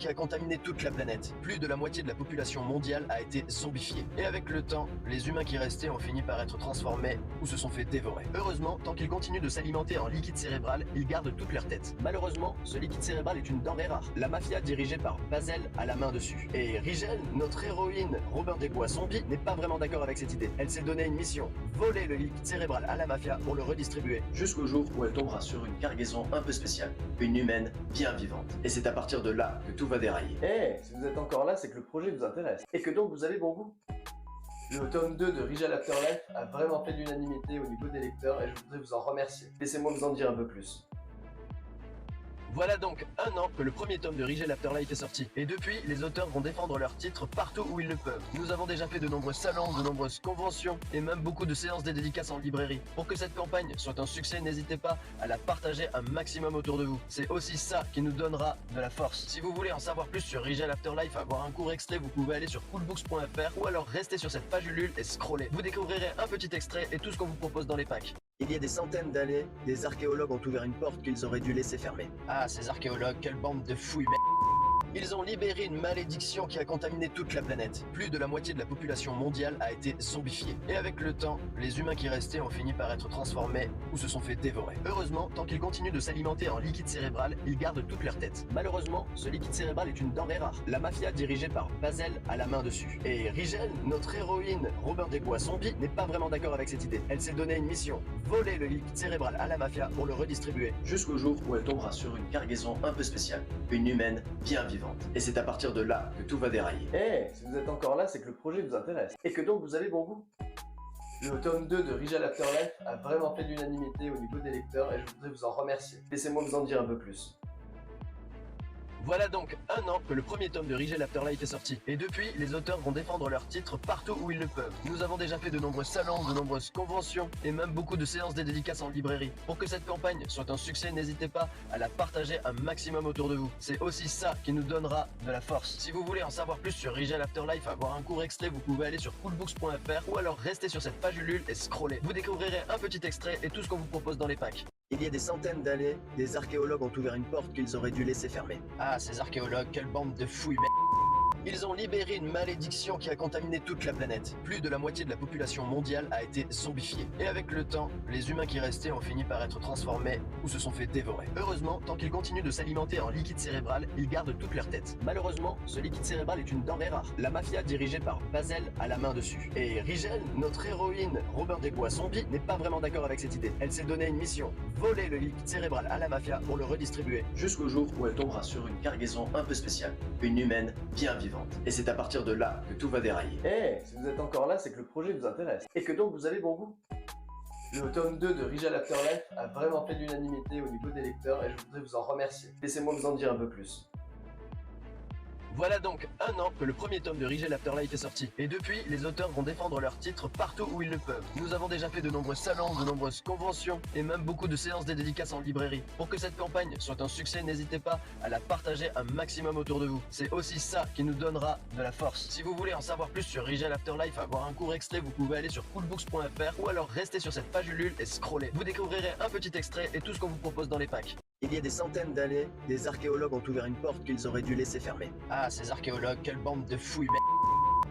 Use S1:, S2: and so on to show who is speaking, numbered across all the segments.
S1: qui a contaminé toute la planète. Plus de la moitié de la population mondiale a été zombifiée. Et avec le temps, les humains qui restaient ont fini par être transformés ou se sont fait dévorer. Heureusement, tant qu'ils continuent de s'alimenter en liquide cérébral, ils gardent toute leur tête. Malheureusement, ce liquide cérébral est une denrée rare. La mafia dirigée par Basel a la main dessus. Et Rigel, notre héroïne Robin des Bois zombie, n'est pas vraiment d'accord avec cette idée. Elle s'est donné une mission: voler le liquide cérébral à la mafia pour le redistribuer. Jusqu'au jour où elle tombera sur une cargaison un peu spéciale. Une humaine bien vivante. Et c'est à partir de là que tout va dérailler. Si vous êtes encore là, c'est que le projet vous intéresse. Et que donc vous avez bon goût. Le tome 2 de Rigel Afterlife a vraiment fait l'unanimité au niveau des lecteurs et je voudrais vous en remercier. Laissez-moi vous en dire un peu plus. Voilà donc un an que le premier tome de Rigel Afterlife est sorti. Et depuis, les auteurs vont défendre leur titre partout où ils le peuvent. Nous avons déjà fait de nombreux salons, de nombreuses conventions et même beaucoup de séances de dédicaces en librairie. Pour que cette campagne soit un succès, n'hésitez pas à la partager un maximum autour de vous. C'est aussi ça qui nous donnera de la force. Si vous voulez en savoir plus sur Rigel Afterlife, avoir un court extrait, vous pouvez aller sur coolbooks.fr ou alors rester sur cette page Ulule et scroller. Vous découvrirez un petit extrait et tout ce qu'on vous propose dans les packs. Il y a des centaines d'années, des archéologues ont ouvert une porte qu'ils auraient dû laisser fermer. Ah, ces archéologues, quelle bande de fouilles, Ils ont libéré une malédiction qui a contaminé toute la planète. Plus de la moitié de la population mondiale a été zombifiée. Et avec le temps, les humains qui restaient ont fini par être transformés ou se sont fait dévorer. Heureusement, tant qu'ils continuent de s'alimenter en liquide cérébral, ils gardent toute leur tête. Malheureusement, ce liquide cérébral est une denrée rare. La mafia dirigée par Basel a la main dessus. Et Rigel, notre héroïne Robin des Bois zombie, n'est pas vraiment d'accord avec cette idée. Elle s'est donné une mission: voler le liquide cérébral à la mafia pour le redistribuer. Jusqu'au jour où elle tombera sur une cargaison un peu spéciale. Une humaine bien vivante. Et c'est à partir de là que tout va dérailler. Si vous êtes encore là, c'est que le projet vous intéresse. Et que donc vous avez bon goût. Le tome 2 de Rigel Afterlife a vraiment fait l'unanimité au niveau des lecteurs et je voudrais vous en remercier. Laissez-moi vous en dire un peu plus. Voilà donc un an que le premier tome de Rigel Afterlife est sorti. Et depuis, les auteurs vont défendre leur titre partout où ils le peuvent. Nous avons déjà fait de nombreux salons, de nombreuses conventions et même beaucoup de séances de dédicaces en librairie. Pour que cette campagne soit un succès, n'hésitez pas à la partager un maximum autour de vous. C'est aussi ça qui nous donnera de la force. Si vous voulez en savoir plus sur Rigel Afterlife, avoir un court extrait, vous pouvez aller sur coolbooks.fr ou alors rester sur cette page Ulule et scroller. Vous découvrirez un petit extrait et tout ce qu'on vous propose dans les packs. Il y a des centaines d'années, des archéologues ont ouvert une porte qu'ils auraient dû laisser fermer. Ah, ces archéologues, quelle bande de fouilles, Ils ont libéré une malédiction qui a contaminé toute la planète. Plus de la moitié de la population mondiale a été zombifiée. Et avec le temps, les humains qui restaient ont fini par être transformés ou se sont fait dévorer. Heureusement, tant qu'ils continuent de s'alimenter en liquide cérébral, ils gardent toute leur tête. Malheureusement, ce liquide cérébral est une denrée rare. La mafia dirigée par Basel a la main dessus. Et Rigel, notre héroïne Robin des Bois zombie, n'est pas vraiment d'accord avec cette idée. Elle s'est donné une mission: voler le liquide cérébral à la mafia pour le redistribuer. Jusqu'au jour où elle tombera sur une cargaison un peu spéciale. Une humaine bien vivante. Et c'est à partir de là que tout va dérailler. Si vous êtes encore là, c'est que le projet vous intéresse. Et que donc vous avez bon goût. Le tome 2 de Rigel Afterlife a vraiment fait l'unanimité au niveau des lecteurs et je voudrais vous en remercier. Laissez-moi vous en dire un peu plus. Voilà donc un an que le premier tome de Rigel Afterlife est sorti. Et depuis, les auteurs vont défendre leur titre partout où ils le peuvent. Nous avons déjà fait de nombreux salons, de nombreuses conventions et même beaucoup de séances de dédicaces en librairie. Pour que cette campagne soit un succès, n'hésitez pas à la partager un maximum autour de vous. C'est aussi ça qui nous donnera de la force. Si vous voulez en savoir plus sur Rigel Afterlife, avoir un court extrait, vous pouvez aller sur coolbooks.fr ou alors rester sur cette page Ulule et scroller. Vous découvrirez un petit extrait et tout ce qu'on vous propose dans les packs. Il y a des centaines d'années, des archéologues ont ouvert une porte qu'ils auraient dû laisser fermer. Ah, ces archéologues, quelle bande de fouilles,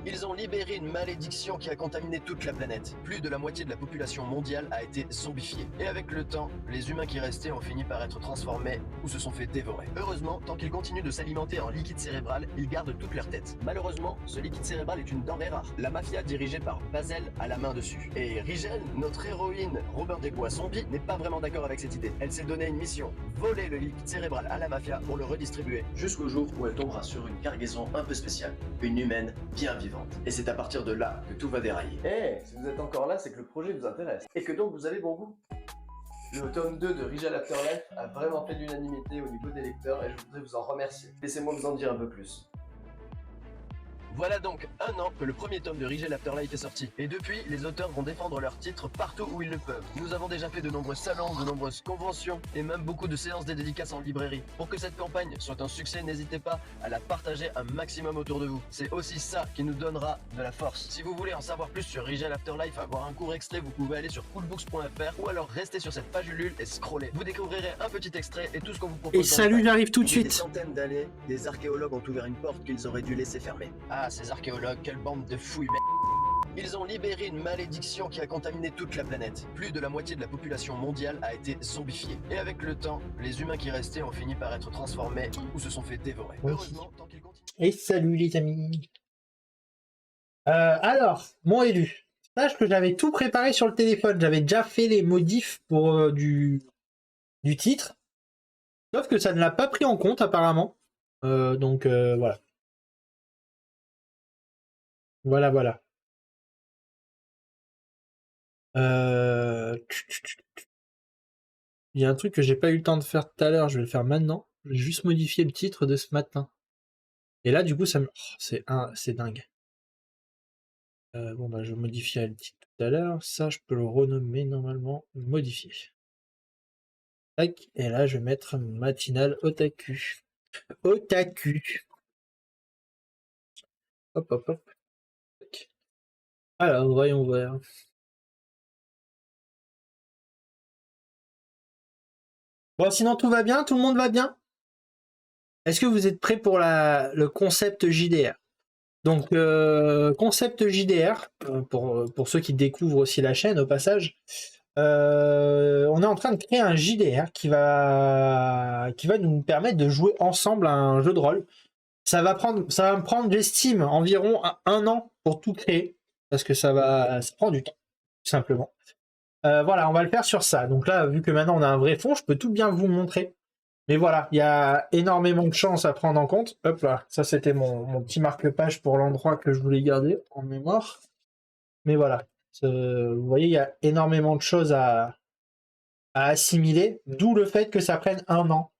S1: Ils ont libéré une malédiction qui a contaminé toute la planète. Plus de la moitié de la population mondiale a été zombifiée. Et avec le temps, les humains qui restaient ont fini par être transformés ou se sont fait dévorer. Heureusement, tant qu'ils continuent de s'alimenter en liquide cérébral, ils gardent toute leur tête. Malheureusement, ce liquide cérébral est une denrée rare. La mafia dirigée par Basel a la main dessus. Et Rigel, notre héroïne Robin des Bois zombie, n'est pas vraiment d'accord avec cette idée. Elle s'est donné une mission: voler le liquide cérébral à la mafia pour le redistribuer. Jusqu'au jour où elle tombera sur une cargaison un peu spéciale. Une humaine bien vivante. Et c'est à partir de là que tout va dérailler. Si vous êtes encore là, c'est que le projet vous intéresse. Et que donc vous avez bon goût. Le tome 2 de Rigel Afterlife a vraiment fait l'unanimité au niveau des lecteurs et je voudrais vous en remercier. Laissez-moi vous en dire un peu plus. Voilà donc un an que le premier tome de Rigel Afterlife est sorti. Et depuis, les auteurs vont défendre leurs titres partout où ils le peuvent. Nous avons déjà fait de nombreux salons, de nombreuses conventions et même beaucoup de séances de dédicaces en librairie. Pour que cette campagne soit un succès, n'hésitez pas à la partager un maximum autour de vous. C'est aussi ça qui nous donnera de la force. Si vous voulez en savoir plus sur Rigel Afterlife, avoir un court extrait, vous pouvez aller sur coolbooks.fr ou alors rester sur cette page Ulule et scroller. Vous découvrirez un petit extrait et tout ce qu'on vous propose.
S2: Et salut, j'arrive tout de suite.
S1: Des centaines d'années, des archéologues ont ouvert une porte qu'ils auraient dû laisser fermer. Ah, ces archéologues, quelle bande de fouilles, Ils ont libéré une malédiction qui a contaminé toute la planète. Plus de la moitié de la population mondiale a été zombifiée. Et avec le temps, les humains qui restaient ont fini par être transformés ou se sont fait dévorer. Heureusement, tant qu'ils continuent...
S2: Et salut les amis. Alors, mon élu. Sache que j'avais tout préparé sur le téléphone. J'avais déjà fait les modifs pour du titre. Sauf que ça ne l'a pas pris en compte apparemment. Donc voilà. Voilà. Il y a un truc que j'ai pas eu le temps de faire tout à l'heure. Je vais le faire maintenant. Je vais juste modifier le titre de ce matin. Et là, du coup, ça me... Oh, c'est dingue. Bon, bah, je modifie le titre tout à l'heure. Ça, je peux le renommer normalement. Modifier. Tac. Et là, je vais mettre matinale otaku. Otaku. Hop. Tac. Alors, voyons voir. Bon, sinon, tout va bien? Tout le monde va bien? Est-ce que vous êtes prêts pour le concept JDR? Donc, concept JDR, pour ceux qui découvrent aussi la chaîne au passage, on est en train de créer un JDR qui va nous permettre de jouer ensemble à un jeu de rôle. Ça va me prendre, j'estime, environ un an pour tout créer, parce que ça prend du temps, tout simplement. Voilà, on va le faire sur ça. Donc là, vu que maintenant on a un vrai fond, je peux tout bien vous montrer. Mais voilà, il y a énormément de chances à prendre en compte. Hop là, ça c'était mon petit marque-page pour l'endroit que je voulais garder en mémoire. Mais voilà, vous voyez, il y a énormément de choses à assimiler, d'où le fait que ça prenne un an.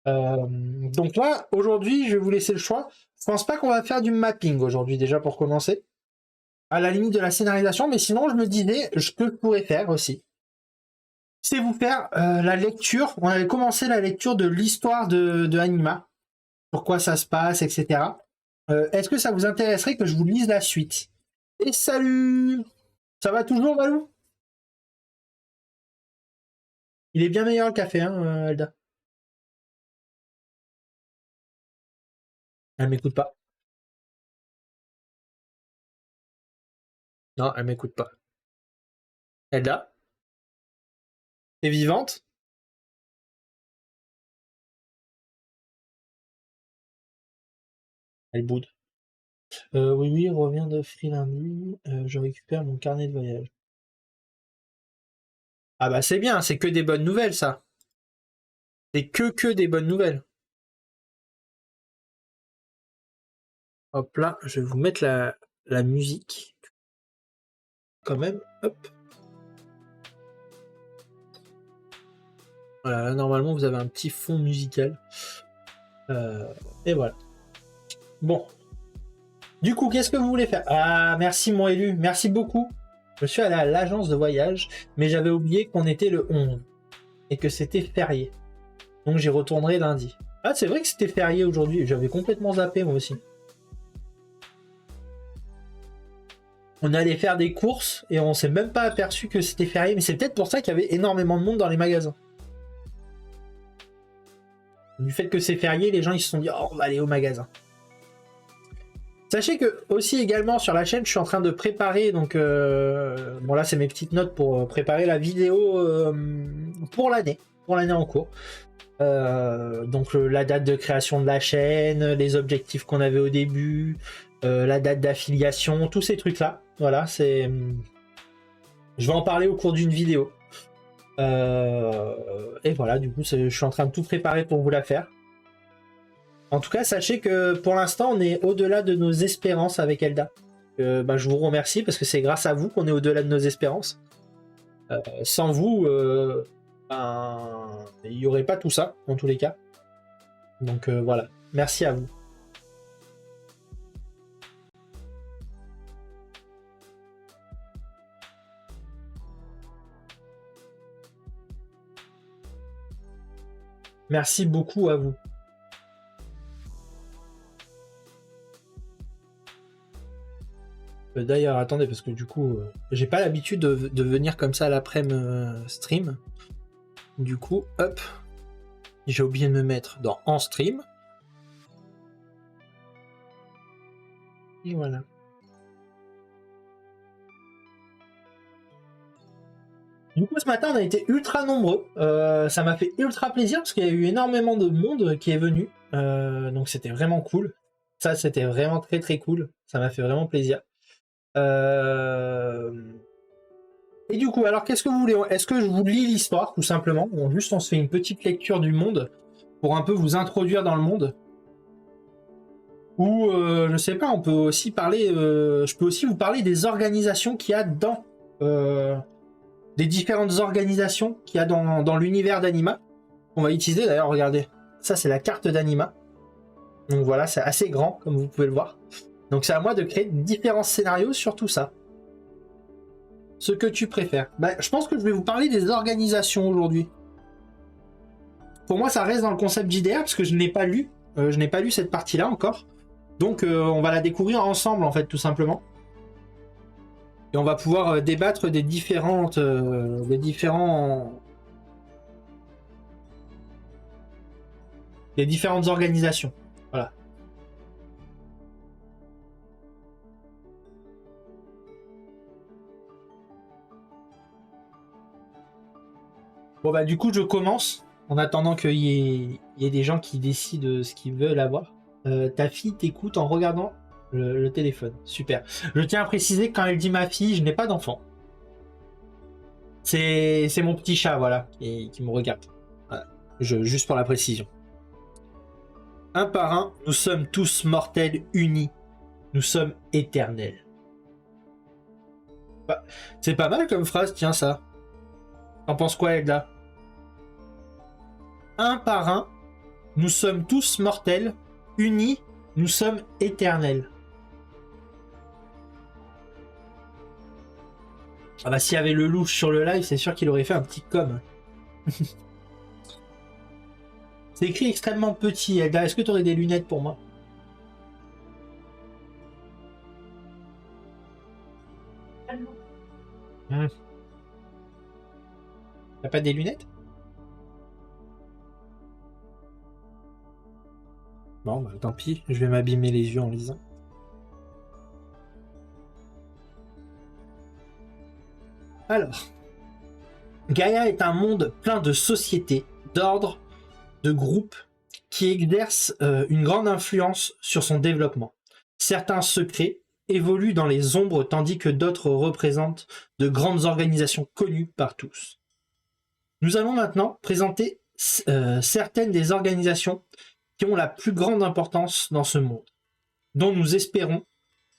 S2: Donc là, aujourd'hui, je vais vous laisser le choix. Je pense pas qu'on va faire du mapping aujourd'hui, déjà pour commencer. À la limite de la scénarisation, mais sinon, je me disais, ce que je pourrais faire aussi, c'est vous faire la lecture. On avait commencé la lecture de l'histoire de Anima, pourquoi ça se passe, etc. Est-ce que ça vous intéresserait que je vous lise la suite? Et salut! Ça va toujours, Valou? Il est bien meilleur le café, hein, Elda? Elle m'écoute pas. Non, elle m'écoute pas. Elda? T'es vivante? Elle boude. Oui, revient de Free lundi. Je récupère mon carnet de voyage. Ah bah c'est bien, c'est que des bonnes nouvelles, ça. C'est que des bonnes nouvelles. Hop là, je vais vous mettre la musique. Quand même, hop. Voilà, là, normalement vous avez un petit fond musical. Et voilà. Bon. Du coup, qu'est-ce que vous voulez faire? Ah, merci mon élu, merci beaucoup. Je suis allé à l'agence de voyage, mais j'avais oublié qu'on était le 11 et que c'était férié. Donc j'y retournerai lundi. Ah, c'est vrai que c'était férié aujourd'hui, j'avais complètement zappé moi aussi. On allait faire des courses et on s'est même pas aperçu que c'était férié, mais c'est peut-être pour ça qu'il y avait énormément de monde dans les magasins. Du fait que c'est férié, les gens ils se sont dit oh, on va aller au magasin. Sachez que aussi également sur la chaîne, je suis en train de préparer, donc bon là c'est mes petites notes pour préparer la vidéo pour l'année en cours. Donc la date de création de la chaîne, les objectifs qu'on avait au début, la date d'affiliation, tous ces trucs là. Voilà, c'est. Je vais en parler au cours d'une vidéo. Et voilà, du coup, je suis en train de tout préparer pour vous la faire. En tout cas, sachez que pour l'instant, on est au-delà de nos espérances avec Elda. Je vous remercie parce que c'est grâce à vous qu'on est au-delà de nos espérances. Sans vous, il n'y aurait pas tout ça, en tous les cas. Donc voilà, merci à vous. Merci beaucoup à vous. D'ailleurs, attendez, parce que du coup, j'ai pas l'habitude de venir comme ça à l'après-midi stream. Du coup, hop, j'ai oublié de me mettre dans en stream. Et voilà. Du coup, ce matin, on a été ultra nombreux. Ça m'a fait ultra plaisir parce qu'il y a eu énormément de monde qui est venu. Donc, c'était vraiment cool. Ça, c'était vraiment très très cool. Ça m'a fait vraiment plaisir. Et du coup, alors qu'est-ce que vous voulez? Est-ce que je vous lis l'histoire tout simplement? Bon, juste on se fait une petite lecture du monde pour un peu vous introduire dans le monde. Ou je sais pas, on peut aussi parler. Je peux aussi vous parler des organisations qu'il y a dans des différentes organisations qu'il y a dans l'univers d'Anima. On va utiliser d'ailleurs. Regardez, ça c'est la carte d'Anima. Donc voilà, c'est assez grand comme vous pouvez le voir. Donc c'est à moi de créer différents scénarios sur tout ça. Ce que tu préfères. Bah, je pense que je vais vous parler des organisations aujourd'hui. Pour moi, ça reste dans le concept JDR parce que je n'ai pas lu. Je n'ai pas lu cette partie-là encore. Donc on va la découvrir ensemble en fait, tout simplement. Et on va pouvoir débattre des différentes, des différentes organisations. Voilà. Bon bah du coup je commence en attendant qu'il y ait des gens qui décident ce qu'ils veulent avoir. Ta fille t'écoute en regardant le téléphone. Super. Je tiens à préciser que quand elle dit ma fille, je n'ai pas d'enfant. C'est mon petit chat, voilà, qui me regarde. Voilà. Juste pour la précision. Un par un, nous sommes tous mortels unis. Nous sommes éternels. Bah, c'est pas mal comme phrase, tiens ça. T'en penses quoi, Edda? Un par un, nous sommes tous mortels, unis, nous sommes éternels. Ah bah s'il y avait le louche sur le live, c'est sûr qu'il aurait fait un petit com. C'est écrit extrêmement petit, Edda. Est-ce que tu aurais des lunettes pour moi? T'as pas des lunettes? Bon, bah tant pis, je vais m'abîmer les yeux en lisant. Alors, Gaïa est un monde plein de sociétés, d'ordres, de groupes qui exercent une grande influence sur son développement. Certains secrets évoluent dans les ombres tandis que d'autres représentent de grandes organisations connues par tous. Nous allons maintenant présenter certaines des organisations qui ont la plus grande importance dans ce monde, dont nous espérons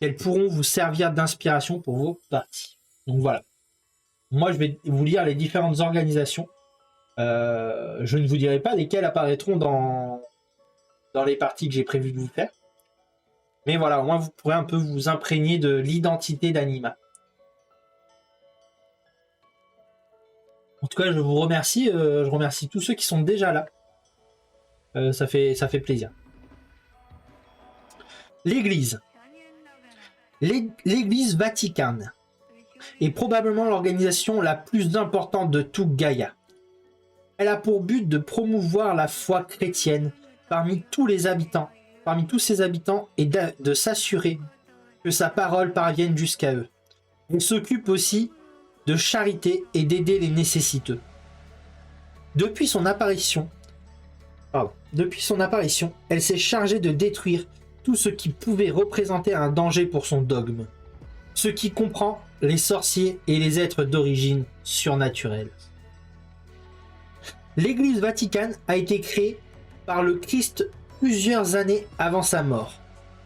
S2: qu'elles pourront vous servir d'inspiration pour vos parties. Donc voilà. Moi, je vais vous lire les différentes organisations. Je ne vous dirai pas lesquelles apparaîtront dans les parties que j'ai prévu de vous faire. Mais voilà, au moins vous pourrez un peu vous imprégner de l'identité d'Anima. En tout cas, je vous remercie. Je remercie tous ceux qui sont déjà là. Ça fait plaisir. L'Église. L'Église Vaticane est probablement l'organisation la plus importante de tout Gaïa. Elle a pour but de promouvoir la foi chrétienne parmi tous ses habitants et de s'assurer que sa parole parvienne jusqu'à eux. Elle s'occupe aussi de charité et d'aider les nécessiteux. Depuis son apparition, elle s'est chargée de détruire tout ce qui pouvait représenter un danger pour son dogme, ce qui comprend les sorciers et les êtres d'origine surnaturelle. L'Église Vaticane a été créée par le Christ plusieurs années avant sa mort,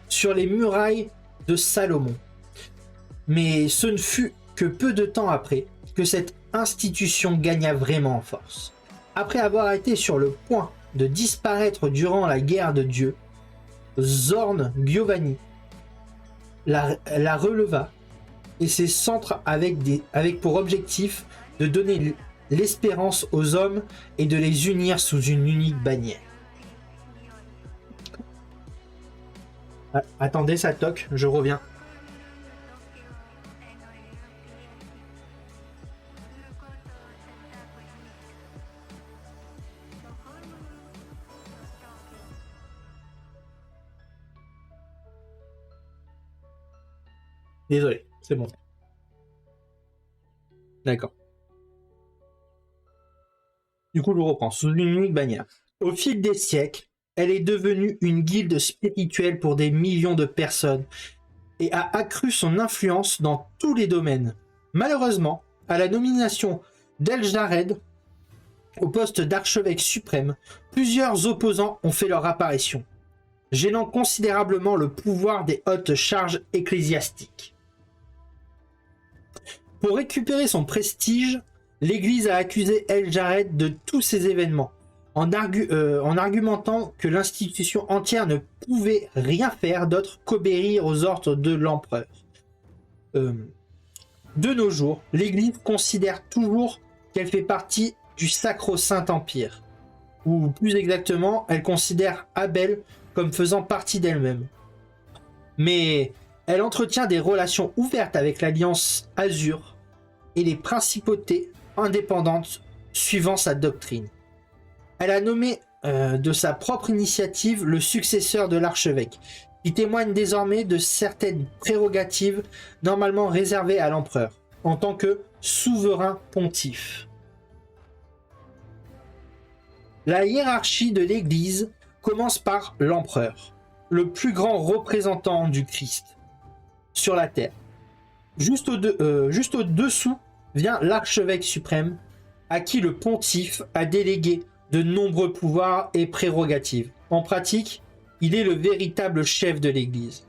S2: sur les murailles de Salomon. Mais ce ne fut que peu de temps après que cette institution gagna vraiment en force. Après avoir été sur le point de disparaître durant la guerre de Dieu, Zorn Giovanni la releva et ses centres avec pour objectif de donner l'espérance aux hommes et de les unir sous une unique bannière. Ah, attendez, ça toque, je reviens. Désolé, c'est bon. D'accord. Du coup, je reprends. Sous une unique bannière. Au fil des siècles, elle est devenue une guilde spirituelle pour des millions de personnes et a accru son influence dans tous les domaines. Malheureusement, à la nomination d'El-Jared au poste d'archevêque suprême, plusieurs opposants ont fait leur apparition, gênant considérablement le pouvoir des hautes charges ecclésiastiques. Pour récupérer son prestige, l'Église a accusé El-Jared de tous ces événements, en argumentant que l'institution entière ne pouvait rien faire d'autre qu'obéir aux ordres de l'empereur. De nos jours, l'Église considère toujours qu'elle fait partie du Sacro-Saint Empire, ou plus exactement, elle considère Abel comme faisant partie d'elle-même. Mais elle entretient des relations ouvertes avec l'Alliance Azur et les principautés indépendantes suivant sa doctrine. Elle a nommé de sa propre initiative le successeur de l'archevêque, qui témoigne désormais de certaines prérogatives normalement réservées à l'empereur, en tant que souverain pontife. La hiérarchie de l'Église commence par l'empereur, le plus grand représentant du Christ sur la terre. Juste au-dessous vient l'archevêque suprême, à qui le pontife a délégué de nombreux pouvoirs et prérogatives. En pratique, il est le véritable chef de l'Église.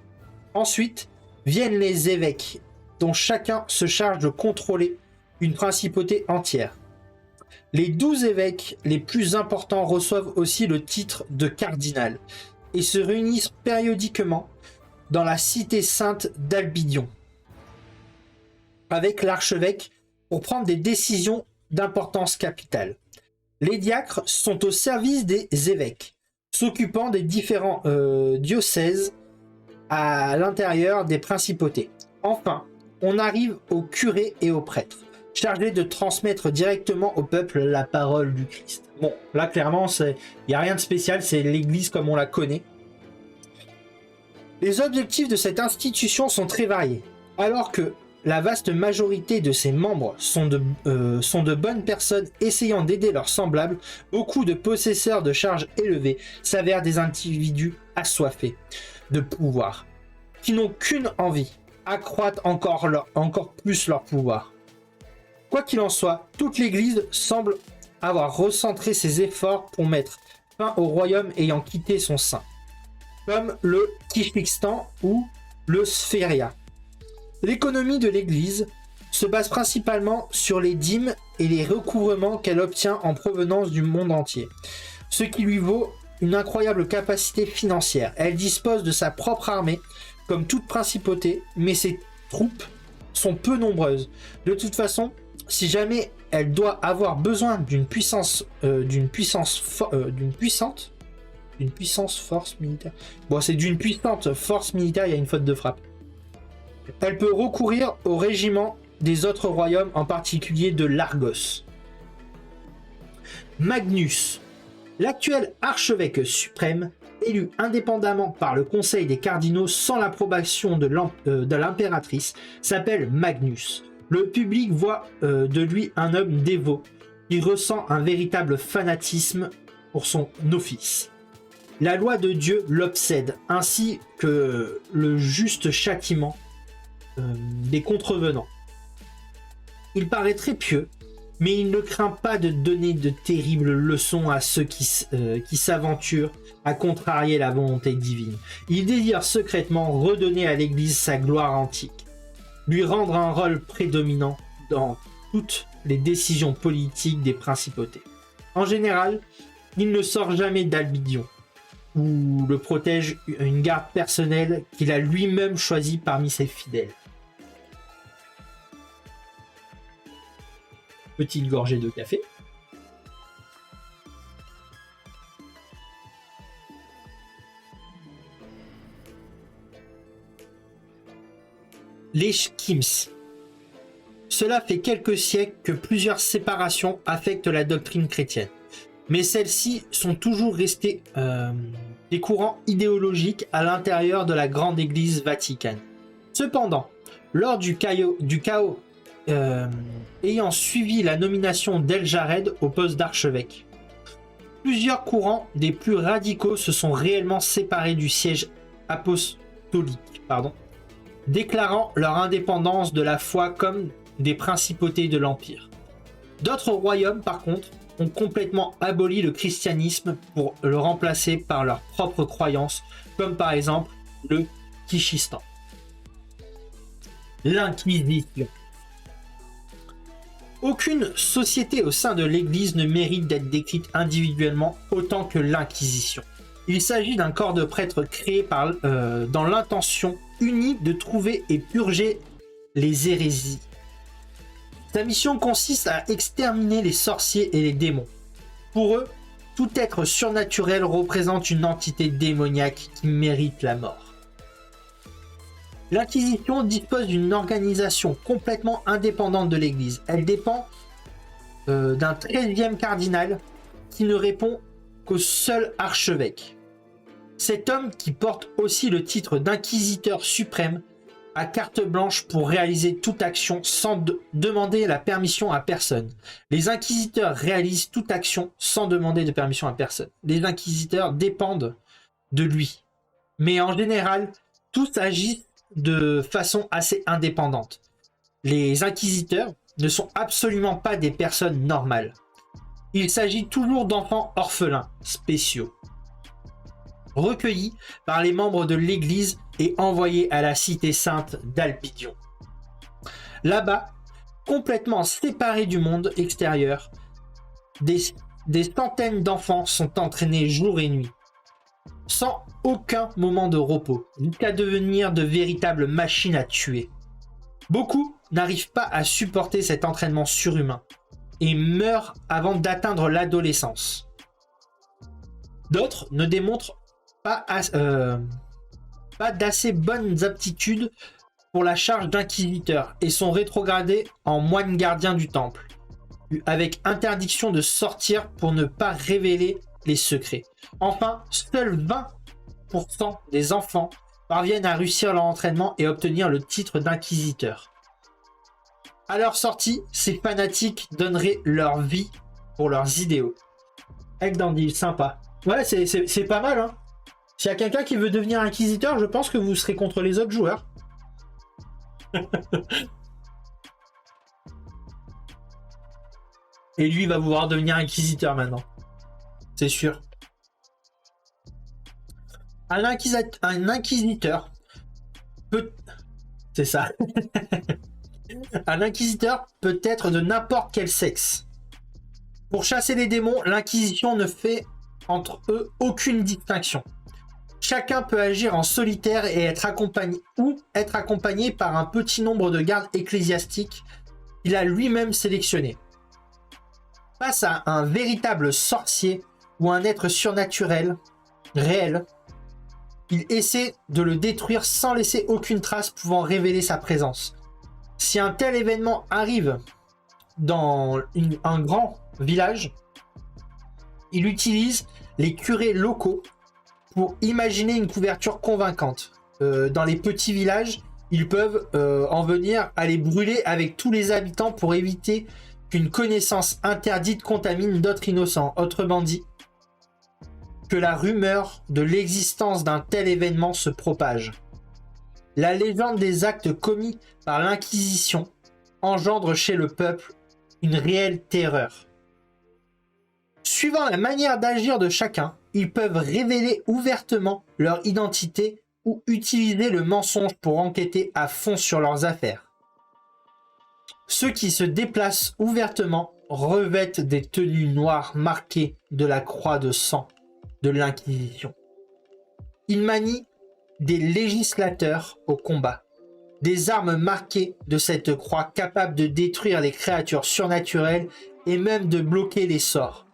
S2: Ensuite viennent les évêques, dont chacun se charge de contrôler une principauté entière. Les 12 évêques les plus importants reçoivent aussi le titre de cardinal et se réunissent périodiquement dans la cité sainte d'Albidion avec l'archevêque pour prendre des décisions d'importance capitale. Les diacres sont au service des évêques, s'occupant des différents diocèses à l'intérieur des principautés. Enfin, on arrive aux curés et aux prêtres, chargés de transmettre directement au peuple la parole du Christ. Bon, là clairement, il n'y a rien de spécial, c'est l'Église comme on la connaît. Les objectifs de cette institution sont très variés, alors que la vaste majorité de ses membres sont de bonnes personnes essayant d'aider leurs semblables. Beaucoup de possesseurs de charges élevées s'avèrent des individus assoiffés de pouvoir, qui n'ont qu'une envie, accroître encore plus leur pouvoir. Quoi qu'il en soit, toute l'Église semble avoir recentré ses efforts pour mettre fin au royaume ayant quitté son sein, comme le Kyrgyzstan ou le Sphéria. L'économie de l'Église se base principalement sur les dîmes et les recouvrements qu'elle obtient en provenance du monde entier, ce qui lui vaut une incroyable capacité financière. Elle dispose de sa propre armée, comme toute principauté, mais ses troupes sont peu nombreuses. De toute façon, si jamais elle doit avoir besoin d'une puissante force militaire. Bon, c'est d'une puissante force militaire, il y a une faute de frappe. Elle peut recourir au régiment des autres royaumes, en particulier de l'Argos. Magnus, l'actuel archevêque suprême, élu indépendamment par le Conseil des cardinaux sans l'approbation de l'impératrice, s'appelle Magnus. Le public voit de lui un homme dévot qui ressent un véritable fanatisme pour son office. La loi de Dieu l'obsède, ainsi que le juste châtiment des contrevenants. Il paraît très pieux, mais il ne craint pas de donner de terribles leçons à ceux qui s'aventurent à contrarier la volonté divine. Il désire secrètement redonner à l'Église sa gloire antique, lui rendre un rôle prédominant dans toutes les décisions politiques des principautés. En général, il ne sort jamais d'Albidion, où le protège une garde personnelle qu'il a lui-même choisie parmi ses fidèles. Petite gorgée de café. Les Skims. Cela fait quelques siècles que plusieurs séparations affectent la doctrine chrétienne. Mais celles-ci sont toujours restées des courants idéologiques à l'intérieur de la grande église vaticane. Cependant, lors du chaos ayant suivi la nomination d'El Jared au poste d'archevêque, plusieurs courants des plus radicaux se sont réellement séparés du siège apostolique, déclarant leur indépendance de la foi comme des principautés de l'Empire. D'autres royaumes, par contre, ont complètement aboli le christianisme pour le remplacer par leurs propres croyances, comme par exemple le Kichistan. L'Inquisition. Aucune société au sein de l'Église ne mérite d'être décrite individuellement autant que l'Inquisition. Il s'agit d'un corps de prêtres créé dans l'intention unie de trouver et purger les hérésies. Sa mission consiste à exterminer les sorciers et les démons. Pour eux, tout être surnaturel représente une entité démoniaque qui mérite la mort. L'Inquisition dispose d'une organisation complètement indépendante de l'Église. Elle dépend d'un 13e cardinal qui ne répond qu'au seul archevêque. Cet homme, qui porte aussi le titre d'inquisiteur suprême, a carte blanche pour réaliser toute action sans demander la permission à personne. Les inquisiteurs réalisent toute action sans demander de permission à personne. Les inquisiteurs dépendent de lui. Mais en général, tous agissent de façon assez indépendante. Les inquisiteurs ne sont absolument pas des personnes normales. Il s'agit toujours d'enfants orphelins, spéciaux, recueillis par les membres de l'Église et envoyés à la cité sainte d'Albidion. Là-bas, complètement séparés du monde extérieur, des centaines d'enfants sont entraînés jour et nuit, sans aucun moment de repos, jusqu'à devenir de véritables machines à tuer. Beaucoup n'arrivent pas à supporter cet entraînement surhumain et meurent avant d'atteindre l'adolescence. D'autres ne démontrent pas d'assez bonnes aptitudes pour la charge d'inquisiteur et sont rétrogradés en moines gardiens du temple, avec interdiction de sortir pour ne pas révéler les secrets. Enfin, seuls 20% des enfants parviennent à réussir leur entraînement et obtenir le titre d'inquisiteur. À leur sortie, ces fanatiques donneraient leur vie pour leurs idéaux. Egg Dandy, sympa. Ouais, c'est pas mal, hein. S'il y a quelqu'un qui veut devenir inquisiteur, je pense que vous serez contre les autres joueurs. Et lui, il va vouloir devenir inquisiteur maintenant. C'est sûr. Un inquisiteur peut... C'est ça. Un inquisiteur peut être de n'importe quel sexe. Pour chasser les démons, l'inquisition ne fait entre eux aucune distinction. Chacun peut agir en solitaire et être accompagné par un petit nombre de gardes ecclésiastiques qu'il a lui-même sélectionnés. Face à un véritable sorcier ou un être surnaturel, réel, il essaie de le détruire sans laisser aucune trace pouvant révéler sa présence. Si un tel événement arrive dans un grand village, il utilise les curés locaux pour imaginer une couverture convaincante. Dans les petits villages, ils peuvent en venir à les brûler avec tous les habitants pour éviter qu'une connaissance interdite contamine d'autres innocents. Autrement dit, que la rumeur de l'existence d'un tel événement se propage. La légende des actes commis par l'Inquisition engendre chez le peuple une réelle terreur. Suivant la manière d'agir de chacun, ils peuvent révéler ouvertement leur identité ou utiliser le mensonge pour enquêter à fond sur leurs affaires. Ceux qui se déplacent ouvertement revêtent des tenues noires marquées de la croix de sang de l'Inquisition. Ils manient des législateurs au combat. des armes marquées de cette croix capables de détruire les créatures surnaturelles et même de bloquer les sorts.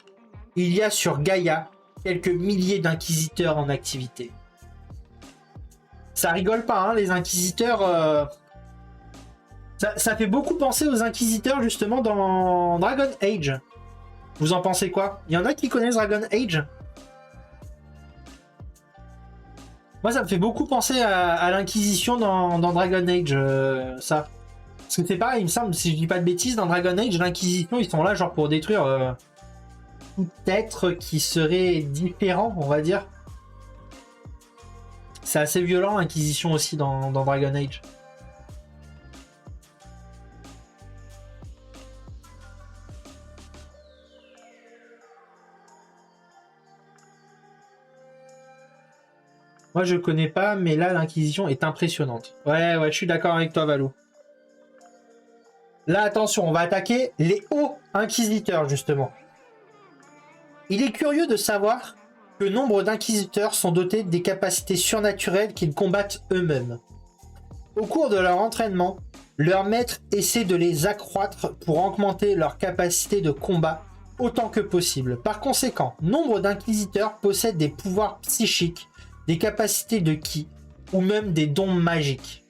S2: Il y a sur Gaïa quelques milliers d'inquisiteurs en activité. Ça rigole pas, hein, les inquisiteurs. Ça fait beaucoup penser aux inquisiteurs justement dans Dragon Age. Vous en pensez quoi? Il y en a qui connaissent Dragon Age? Moi, ça me fait beaucoup penser à l'Inquisition dans Dragon Age, ça. Parce que c'est pareil, il me semble, si je dis pas de bêtises, dans Dragon Age, l'Inquisition, ils sont là genre pour détruire tout être qui serait différent, on va dire. C'est assez violent, l'Inquisition aussi dans Dragon Age. Moi, je connais pas, mais là, l'Inquisition est impressionnante. Ouais, je suis d'accord avec toi, Valou. Là, attention, on va attaquer les hauts inquisiteurs, justement. Il est curieux de savoir que nombre d'inquisiteurs sont dotés des capacités surnaturelles qu'ils combattent eux-mêmes. Au cours de leur entraînement, leur maître essaie de les accroître pour augmenter leur capacité de combat autant que possible. Par conséquent, nombre d'inquisiteurs possèdent des pouvoirs psychiques, des capacités de ki ou même des dons magiques.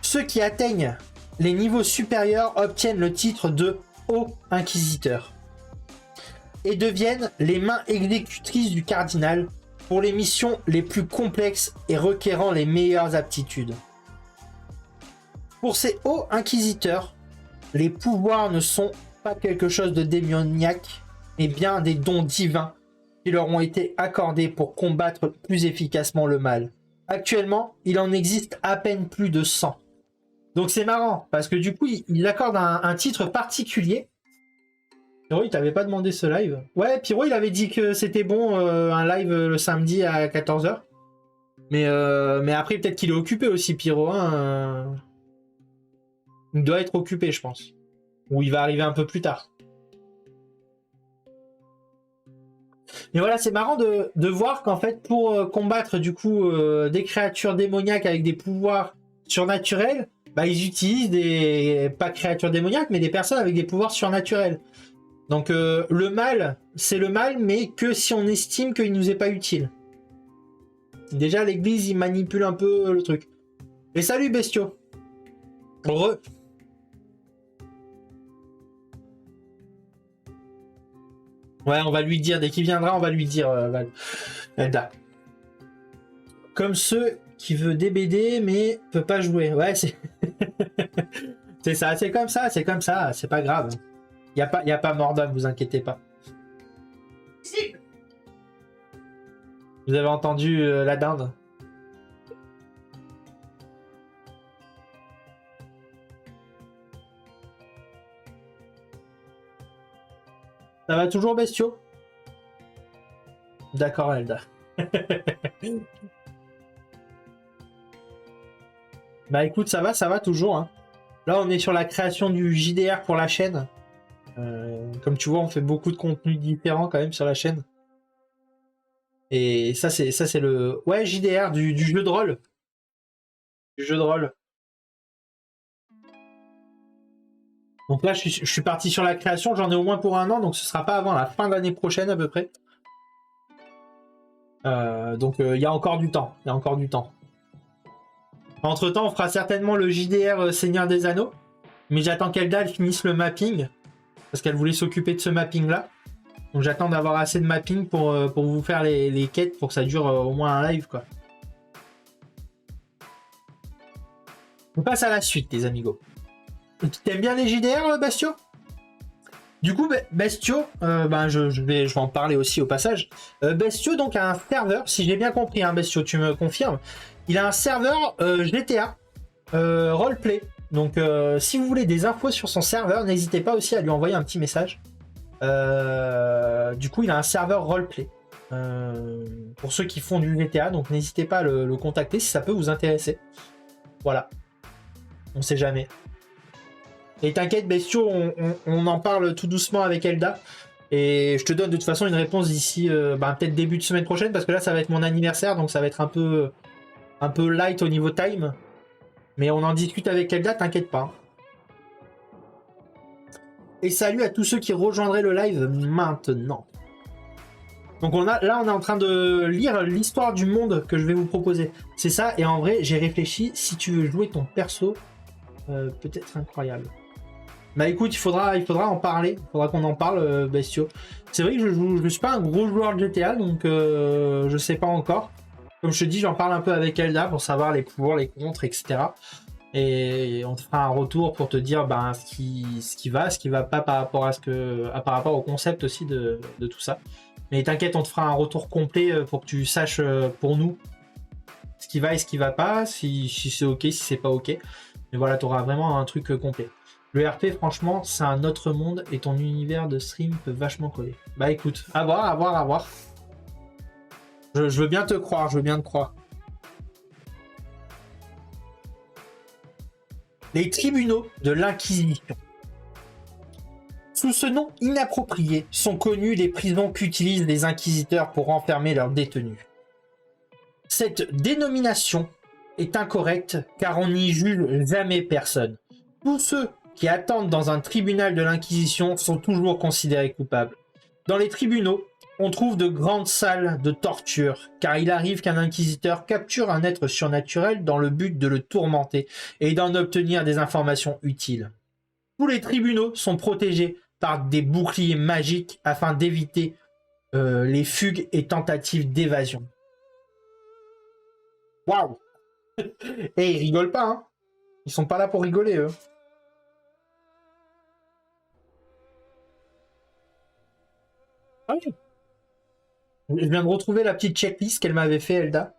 S2: Ceux qui atteignent les niveaux supérieurs obtiennent le titre de Haut Inquisiteur et deviennent les mains exécutrices du cardinal pour les missions les plus complexes et requérant les meilleures aptitudes. Pour ces Hauts Inquisiteurs, les pouvoirs ne sont pas quelque chose de démoniaque, mais bien des dons divins qui leur ont été accordés pour combattre plus efficacement le mal. Actuellement, il en existe à peine plus de 100. Donc c'est marrant, parce que du coup, il accorde un titre particulier. Pyro, il t'avait pas demandé ce live? Ouais, Pyro, il avait dit que c'était bon, un live le samedi à 14h. Mais après, peut-être qu'il est occupé aussi, Pyro. Hein, Il doit être occupé, je pense. Ou il va arriver un peu plus tard. Mais voilà, c'est marrant de voir qu'en fait, pour combattre du coup des créatures démoniaques avec des pouvoirs surnaturels, bah, ils utilisent pas créatures démoniaques, mais des personnes avec des pouvoirs surnaturels. Donc le mal, c'est le mal, mais que si on estime qu'il nous est pas utile. Déjà, l'église, il manipule un peu le truc. Et salut, bestiaux. Re. Ouais, on va lui dire, dès qu'il viendra, on va lui dire, Elda. Comme ceux qui veut DBD, mais peut pas jouer. Ouais, c'est... c'est ça, c'est comme ça, c'est pas grave. Y a pas mort d'homme, vous inquiétez pas. Vous avez entendu la dinde? Ça va toujours, bestiaux? D'accord, Elda. Bah écoute, ça va toujours. Hein. Là, on est sur la création du JDR pour la chaîne. Comme tu vois, on fait beaucoup de contenus différents quand même sur la chaîne. Et ça, c'est le... Ouais, JDR du jeu de rôle. Du jeu de rôle. Donc là, je suis parti sur la création, j'en ai au moins pour 1 an, donc ce sera pas avant la fin d'année prochaine à peu près. Donc il y a encore du temps, Entre temps, on fera certainement le JDR Seigneur des Anneaux, mais j'attends qu'Elda finisse le mapping, parce qu'elle voulait s'occuper de ce mapping là. Donc j'attends d'avoir assez de mapping pour vous faire les quêtes, pour que ça dure au moins un live quoi. On passe à la suite les amigos. T'aimes bien les JDR, Bestio? Du coup, Bestio, je vais en parler aussi au passage. Bestio donc a un serveur, si j'ai bien compris, hein, Bestio, tu me confirmes. Il a un serveur GTA roleplay. Donc, si vous voulez des infos sur son serveur, n'hésitez pas aussi à lui envoyer un petit message. Du coup, il a un serveur roleplay pour ceux qui font du GTA. Donc, n'hésitez pas à le contacter si ça peut vous intéresser. Voilà. On sait jamais. Et t'inquiète, Bestio, on en parle tout doucement avec Elda. Et je te donne de toute façon une réponse d'ici peut-être début de semaine prochaine, parce que là ça va être mon anniversaire, donc ça va être un peu light au niveau time. Mais on en discute avec Elda, t'inquiète pas. Et salut à tous ceux qui rejoindraient le live maintenant. Donc là, on est en train de lire l'histoire du monde que je vais vous proposer. C'est ça, et en vrai, j'ai réfléchi, si tu veux jouer ton perso, peut-être incroyable. Bah écoute, il faudra en parler, il faudra qu'on en parle, bestiaux. C'est vrai que je suis pas un gros joueur de GTA, donc je sais pas encore. Comme je te dis, j'en parle un peu avec Elda pour savoir les pour, les contre, etc. Et on te fera un retour pour te dire ben, ce qui va pas par rapport à par rapport au concept aussi de tout ça. Mais t'inquiète, on te fera un retour complet pour que tu saches pour nous ce qui va et ce qui va pas, si c'est ok, si c'est pas ok. Mais voilà, tu auras vraiment un truc complet. Le RP, franchement, c'est un autre monde et ton univers de stream peut vachement coller. Bah écoute, à voir. Je veux bien te croire, je veux bien te croire. Les tribunaux de l'Inquisition. Sous ce nom inapproprié sont connues les prisons qu'utilisent les inquisiteurs pour enfermer leurs détenus. Cette dénomination est incorrecte car on n'y juge jamais personne. Tous ceux qui attendent dans un tribunal de l'Inquisition sont toujours considérés coupables. Dans les tribunaux, on trouve de grandes salles de torture, car il arrive qu'un inquisiteur capture un être surnaturel dans le but de le tourmenter et d'en obtenir des informations utiles. Tous les tribunaux sont protégés par des boucliers magiques afin d'éviter les fugues et tentatives d'évasion. Waouh! Et ils rigolent pas, hein? Ils sont pas là pour rigoler, eux. Ah oui. Je viens de retrouver la petite checklist qu'elle m'avait fait, Elda.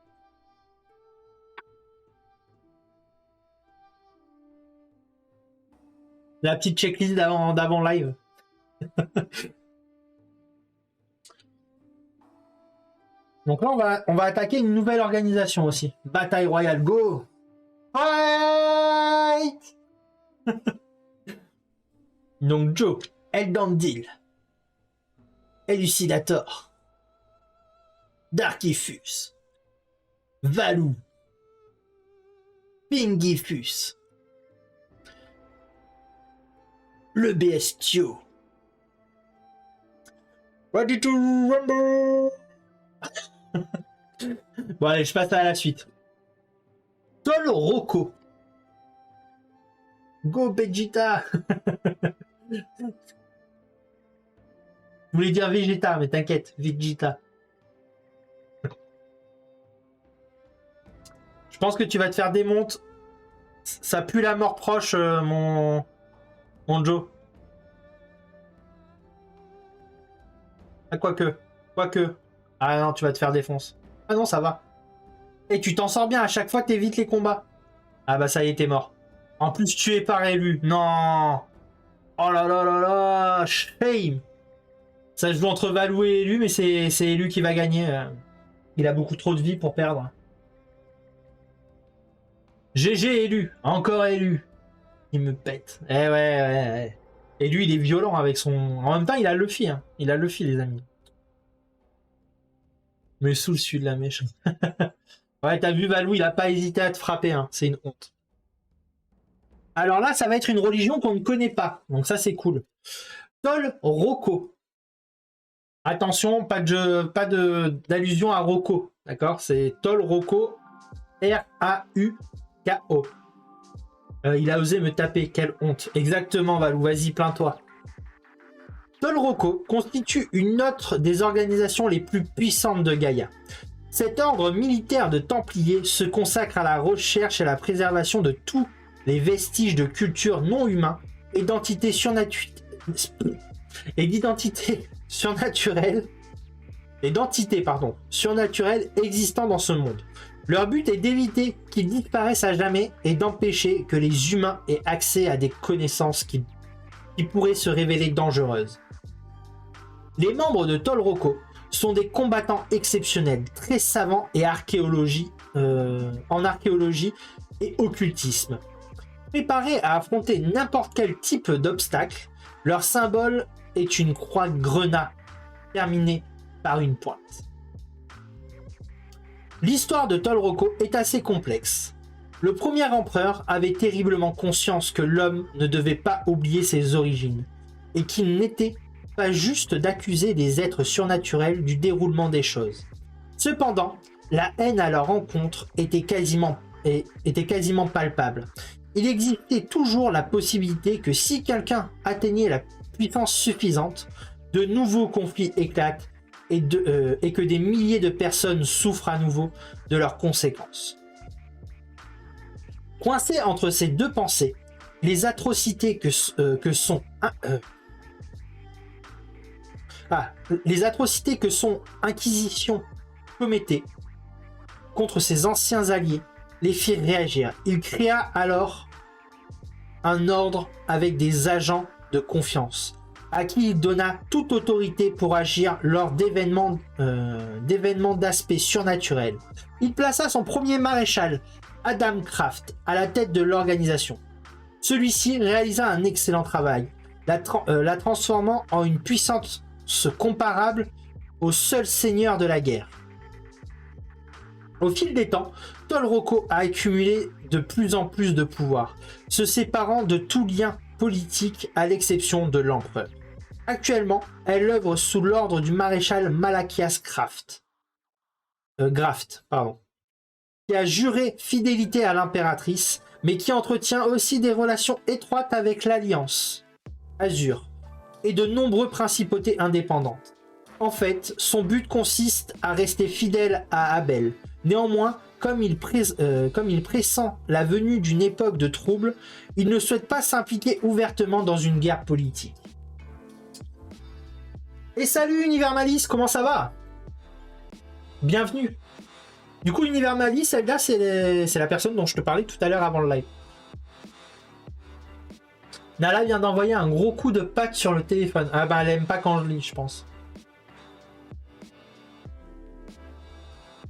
S2: La petite checklist d'avant live. Donc là, on va attaquer une nouvelle organisation aussi. Bataille royale, go! Fight! Donc Joe, Eldandil, Elucidator, Darkifus, Valou, Pingifus, le Bestiau. Ready to rumble! Bon allez, je passe à la suite. Tol Rocco. Go Vegeta. Je voulais dire Vegeta, mais t'inquiète, Vegeta. Je pense que tu vas te faire démonte. Ça pue la mort proche, mon Joe. Ah, quoique. Ah non, tu vas te faire défonce. Ah non, ça va. Et tu t'en sors bien, à chaque fois t'évites les combats. Ah bah ça y est, t'es mort. En plus, tu es par élu. Non. Oh là là là là. Shame. Ça se joue entre Valou et élu, mais c'est élu qui va gagner. Il a beaucoup trop de vie pour perdre. GG élu. Encore élu. Il me pète. Eh ouais. Et lui, il est violent avec son... En même temps, il a Luffy. Hein. Il a Luffy, les amis. Mais sous le sud de la mèche. Ouais, t'as vu, Valou, il a pas hésité à te frapper. Hein. C'est une honte. Alors là, ça va être une religion qu'on ne connaît pas. Donc ça, c'est cool. Tol Rocco. Attention, pas d'allusion à Rocco. D'accord? C'est Tol Rocco. R-A-U-K-O. Il a osé me taper. Quelle honte. Exactement, Valou. Vas-y, plains-toi. Tol Rocco constitue une autre des organisations les plus puissantes de Gaïa. Cet ordre militaire de Templiers se consacre à la recherche et à la préservation de tous les vestiges de culture non humains et d'entités surnaturelles existant dans ce monde. Leur but est d'éviter qu'ils disparaissent à jamais et d'empêcher que les humains aient accès à des connaissances qui pourraient se révéler dangereuses. Les membres de Tol Rocco sont des combattants exceptionnels, très savants et en archéologie et occultisme. Préparés à affronter n'importe quel type d'obstacle, leur symbole est une croix grenat terminée par une pointe. L'histoire de Tol Rocco est assez complexe. Le premier empereur avait terriblement conscience que l'homme ne devait pas oublier ses origines et qu'il n'était pas juste d'accuser les êtres surnaturels du déroulement des choses. Cependant, la haine à leur encontre était quasiment palpable. Il existait toujours la possibilité que si quelqu'un atteignait la puissance suffisante, de nouveaux conflits éclatent et que des milliers de personnes souffrent à nouveau de leurs conséquences. Coincés entre ces deux pensées, les atrocités que son Inquisition commettait contre ses anciens alliés les firent réagir. Il créa alors un ordre avec des agents de confiance à qui il donna toute autorité pour agir lors d'événements d'aspect surnaturel. Il plaça son premier maréchal, Adam Kraft, à la tête de l'organisation. Celui-ci réalisa un excellent travail, la transformant en une puissance comparable au seul seigneur de la guerre. Au fil des temps, Tol Rocco a accumulé de plus en plus de pouvoir, se séparant de tout lien politique à l'exception de l'empereur. Actuellement, elle œuvre sous l'ordre du maréchal Malachias Graft, qui a juré fidélité à l'impératrice, mais qui entretient aussi des relations étroites avec l'Alliance, Azur, et de nombreuses principautés indépendantes. En fait, son but consiste à rester fidèle à Abel. Néanmoins, comme il pressent la venue d'une époque de troubles, il ne souhaite pas s'impliquer ouvertement dans une guerre politique. Et salut Univers Malice, comment ça va? Bienvenue. Du coup, Univers Malice, celle-là, c'est la personne dont je te parlais tout à l'heure avant le live. Nala vient d'envoyer un gros coup de patte sur le téléphone. Ah bah, elle aime pas quand je lis, je pense.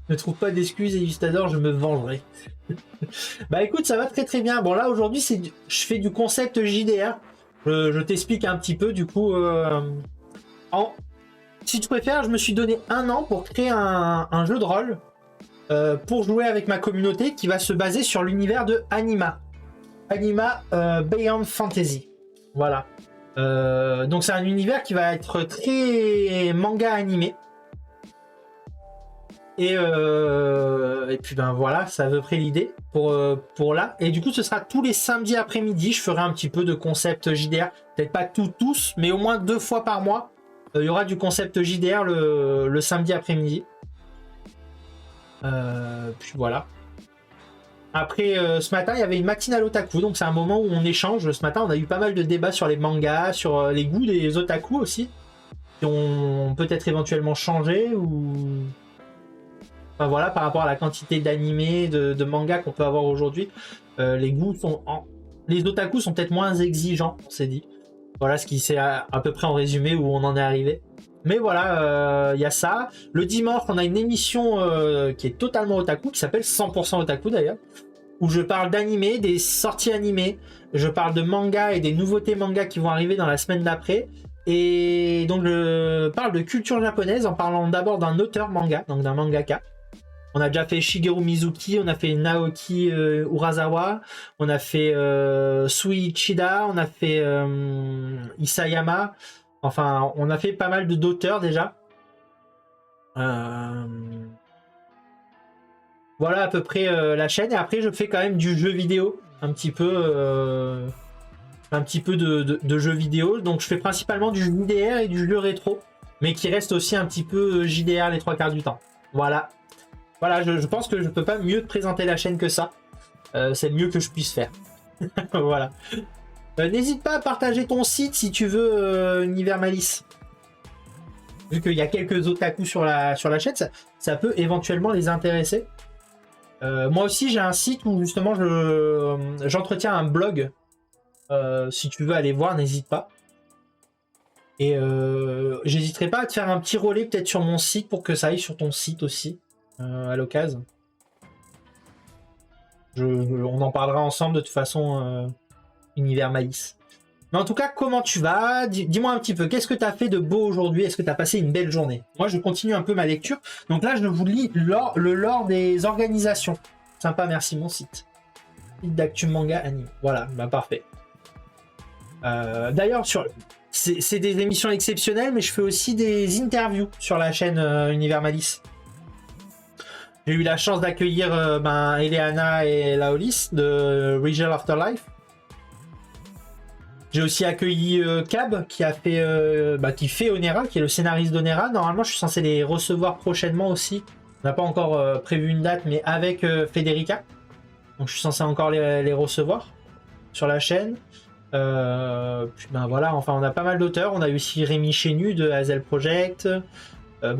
S2: Ne trouve pas d'excuses, Illustador, je me vengerai. Bah écoute, ça va très très bien. Bon là, aujourd'hui, je fais du concept JDR. Je t'explique un petit peu, du coup... Si tu préfères, je me suis donné 1 an pour créer un jeu de rôle pour jouer avec ma communauté qui va se baser sur l'univers de Anima. Anima Beyond Fantasy. Voilà. Donc c'est un univers qui va être très manga animé. Et puis ben voilà, c'est à peu près l'idée pour là. Et du coup, ce sera tous les samedis après-midi. Je ferai un petit peu de concept JDR. Peut-être pas tous, mais au moins 2 fois par mois. Il y aura du concept JDR le samedi après-midi. Puis voilà. Après, ce matin, il y avait une matinale otaku, donc c'est un moment où on échange. Ce matin, on a eu pas mal de débats sur les mangas, sur les goûts des otaku aussi, qui ont peut-être éventuellement changé, ou... Enfin voilà, par rapport à la quantité d'animés, de mangas qu'on peut avoir aujourd'hui, les goûts sont... Les otaku sont peut-être moins exigeants, on s'est dit. Voilà ce qui c'est à peu près en résumé où on en est arrivé. Mais voilà, y a ça. Le dimanche, on a une émission qui est totalement otaku, qui s'appelle 100% otaku d'ailleurs, où je parle d'animé, des sorties animées, je parle de manga et des nouveautés manga qui vont arriver dans la semaine d'après. Et donc je parle de culture japonaise en parlant d'abord d'un auteur manga, donc d'un mangaka. On a déjà fait Shigeru Mizuki, on a fait Naoki Urasawa, on a fait Suichida, on a fait Isayama. Enfin, on a fait pas mal d'auteurs déjà. Voilà à peu près la chaîne. Et après, je fais quand même du jeu vidéo. Un petit peu de jeux vidéo. Donc, je fais principalement du JDR et du jeu rétro. Mais qui reste aussi un petit peu JDR les 3 quarts du temps. Voilà. Voilà, je pense que je peux pas mieux te présenter la chaîne que ça. C'est le mieux que je puisse faire. Voilà. N'hésite pas à partager ton site si tu veux, Univers Malice. Vu qu'il y a quelques otaku sur la chaîne, ça peut éventuellement les intéresser. Moi aussi, j'ai un site où justement j'entretiens un blog. Si tu veux aller voir, n'hésite pas. Et j'hésiterai pas à te faire un petit relais peut-être sur mon site pour que ça aille sur ton site aussi, à l'occasion. On en parlera ensemble de toute façon. Univers Malice. Mais en tout cas, comment tu vas? Dis-moi un petit peu, qu'est-ce que tu as fait de beau aujourd'hui? Est-ce que tu as passé une belle journée? Moi, je continue un peu ma lecture. Donc là, je vous lis le lore des organisations. Sympa, merci mon site. d'actu manga anime. Voilà, bah parfait. D'ailleurs, c'est des émissions exceptionnelles, mais je fais aussi des interviews sur la chaîne Univers Malice. J'ai eu la chance d'accueillir Eleana et Laolis de Regal Afterlife. J'ai aussi accueilli Cab qui a fait, qui fait Onera, qui est le scénariste d'Onera. Normalement, je suis censé les recevoir prochainement aussi. On n'a pas encore prévu une date, mais avec Federica. Donc, je suis censé encore les recevoir sur la chaîne. Puis, voilà, enfin, on a pas mal d'auteurs. On a eu aussi Rémi Chénu de Hazel Project.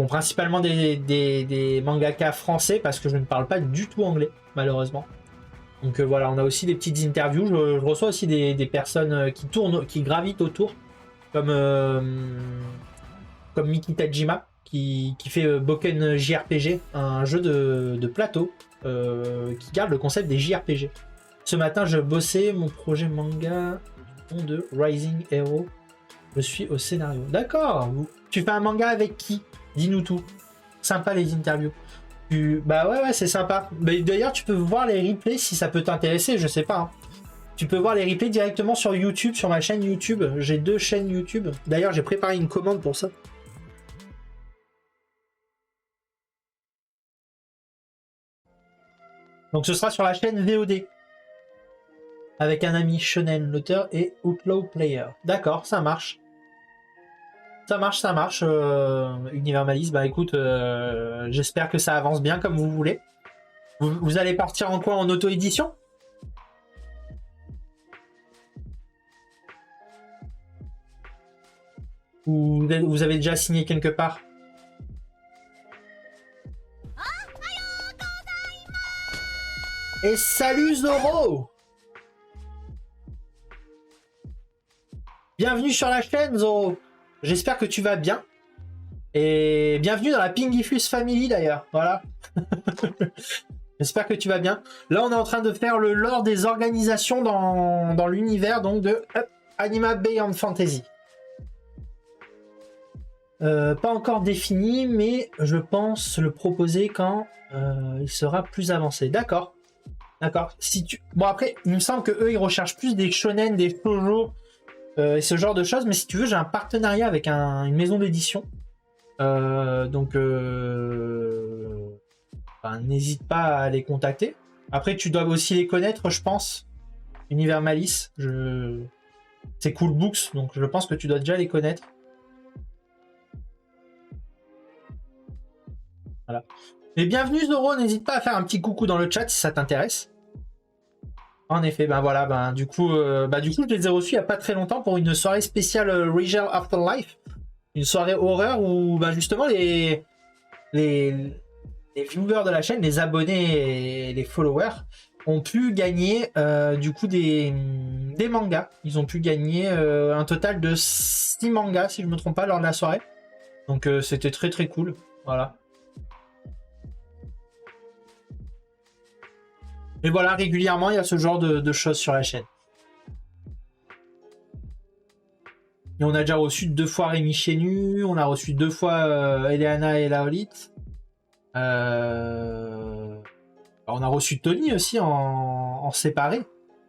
S2: Principalement des mangaka français parce que je ne parle pas du tout anglais, malheureusement. Donc voilà, on a aussi des petites interviews. Je reçois aussi des personnes qui gravitent autour, comme Miki Tajima, qui fait Boken JRPG, un jeu de plateau qui garde le concept des JRPG. Ce matin, je bossais mon projet manga de Rising Hero. Je suis au scénario. D'accord. Tu fais un manga avec qui? Dis-nous tout. Sympa les interviews. Bah ouais, c'est sympa. D'ailleurs, tu peux voir les replays si ça peut t'intéresser, je sais pas. Hein. Tu peux voir les replays directement sur YouTube, sur ma chaîne YouTube. J'ai 2 chaînes YouTube. D'ailleurs, j'ai préparé une commande pour ça. Donc ce sera sur la chaîne VOD. Avec un ami Shonen, l'auteur, et Outlaw Player. D'accord, ça marche. Ça marche, Univers Malice. Bah écoute, j'espère que ça avance bien comme vous voulez. Vous allez partir en quoi? En auto-édition? Ou vous avez déjà signé quelque part? Et salut Zoro! Bienvenue sur la chaîne Zoro! J'espère que tu vas bien. Et bienvenue dans la Pingifus Family d'ailleurs. Voilà. J'espère que tu vas bien. Là, on est en train de faire le lore des organisations dans l'univers donc de Anima Beyond Fantasy. Pas encore défini, mais je pense le proposer quand il sera plus avancé. D'accord. D'accord. Bon, après, il me semble que eux, ils recherchent plus des shonen, des shoujo, et ce genre de choses. Mais si tu veux, j'ai un partenariat avec une maison d'édition. N'hésite pas à les contacter. Après, tu dois aussi les connaître, je pense. Univers Malice. C'est Cool Books, donc je pense que tu dois déjà les connaître. Voilà. Et bienvenue Zoro, n'hésite pas à faire un petit coucou dans le chat si ça t'intéresse. En effet, du coup, je les ai reçus il n'y a pas très longtemps pour une soirée spéciale Regal Afterlife. Une soirée horreur où justement les viewers de la chaîne, les abonnés et les followers ont pu gagner des mangas. Ils ont pu gagner un total de 6 mangas, si je ne me trompe pas, lors de la soirée. Donc c'était très très cool. Voilà. Et voilà, régulièrement, il y a ce genre de choses sur la chaîne. Et on a déjà reçu 2 fois Rémi Chénu, on a reçu 2 fois Eleana et Laolit. On a reçu Tony aussi en séparé.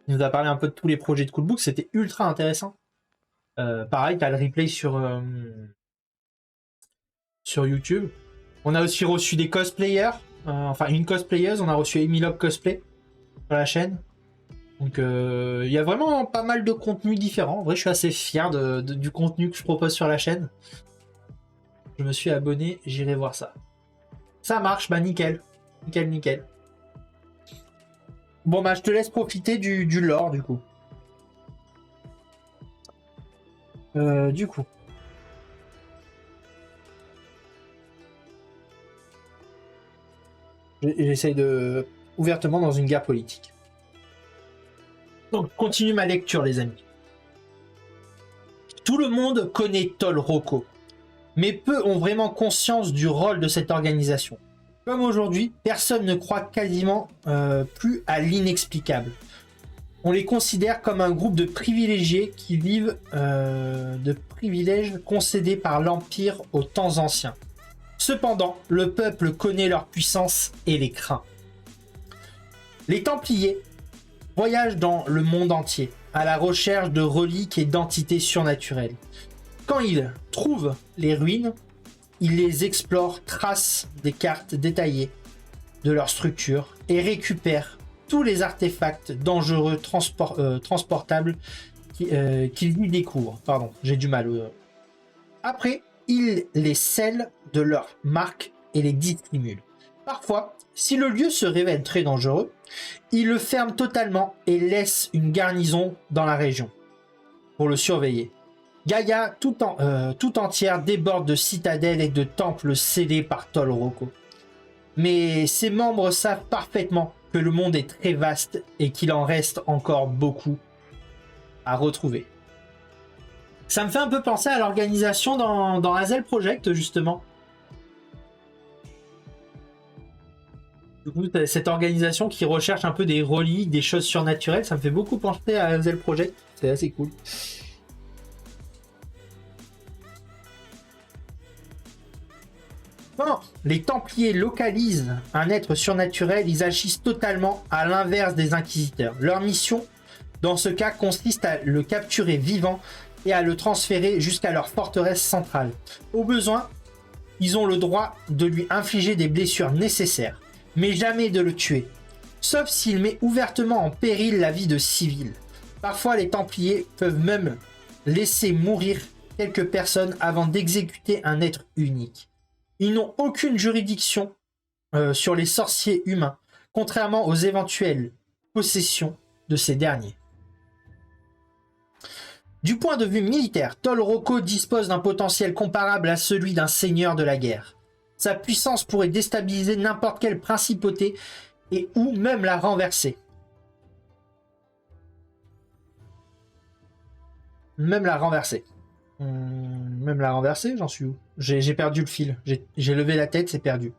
S2: Il nous a parlé un peu de tous les projets de Coolbook, c'était ultra intéressant. Pareil, tu as le replay sur YouTube. On a aussi reçu des cosplayers, une cosplayeuse, on a reçu Emilop Cosplay sur la chaîne. Donc il y a vraiment pas mal de contenus différents. En vrai, je suis assez fier du contenu que je propose sur la chaîne. Je me suis abonné, j'irai voir ça. Ça marche, nickel. Nickel. Bon, je te laisse profiter du lore, du coup. J'essaye de... ouvertement dans une guerre politique. Donc, continue ma lecture, les amis. Tout le monde connaît Tol Rocco, mais peu ont vraiment conscience du rôle de cette organisation. Comme aujourd'hui, personne ne croit quasiment plus à l'inexplicable. On les considère comme un groupe de privilégiés qui vivent de privilèges concédés par l'Empire aux temps anciens. Cependant, le peuple connaît leur puissance et les craint. Les Templiers, voyage dans le monde entier à la recherche de reliques et d'entités surnaturelles. Quand il trouve les ruines, il les explore, trace des cartes détaillées de leur structure et récupère tous les artefacts dangereux transportables qu'il y découvre. Pardon, j'ai du mal. Après, il les scelle de leur marque et les dissimule. Parfois, si le lieu se révèle très dangereux, il le ferme totalement et laisse une garnison dans la région pour le surveiller. Gaïa tout entière déborde de citadelles et de temples scellés par Tol Roko. Mais ses membres savent parfaitement que le monde est très vaste et qu'il en reste encore beaucoup à retrouver. Ça me fait un peu penser à l'organisation dans Hazel Project, justement. Du coup, cette organisation qui recherche un peu des reliques, des choses surnaturelles, ça me fait beaucoup penser à Hazel Project. C'est assez cool. Quand les Templiers localisent un être surnaturel, ils agissent totalement à l'inverse des Inquisiteurs. Leur mission, dans ce cas, consiste à le capturer vivant et à le transférer jusqu'à leur forteresse centrale. Au besoin, ils ont le droit de lui infliger des blessures nécessaires, mais jamais de le tuer, sauf s'il met ouvertement en péril la vie de civils. Parfois, les Templiers peuvent même laisser mourir quelques personnes avant d'exécuter un être unique. Ils n'ont aucune juridiction sur les sorciers humains, contrairement aux éventuelles possessions de ces derniers. Du point de vue militaire, Tol Roko dispose d'un potentiel comparable à celui d'un seigneur de la guerre. Sa puissance pourrait déstabiliser n'importe quelle principauté et ou même la renverser. Même la renverser, j'en suis où? J'ai perdu le fil. J'ai levé la tête, c'est perdu.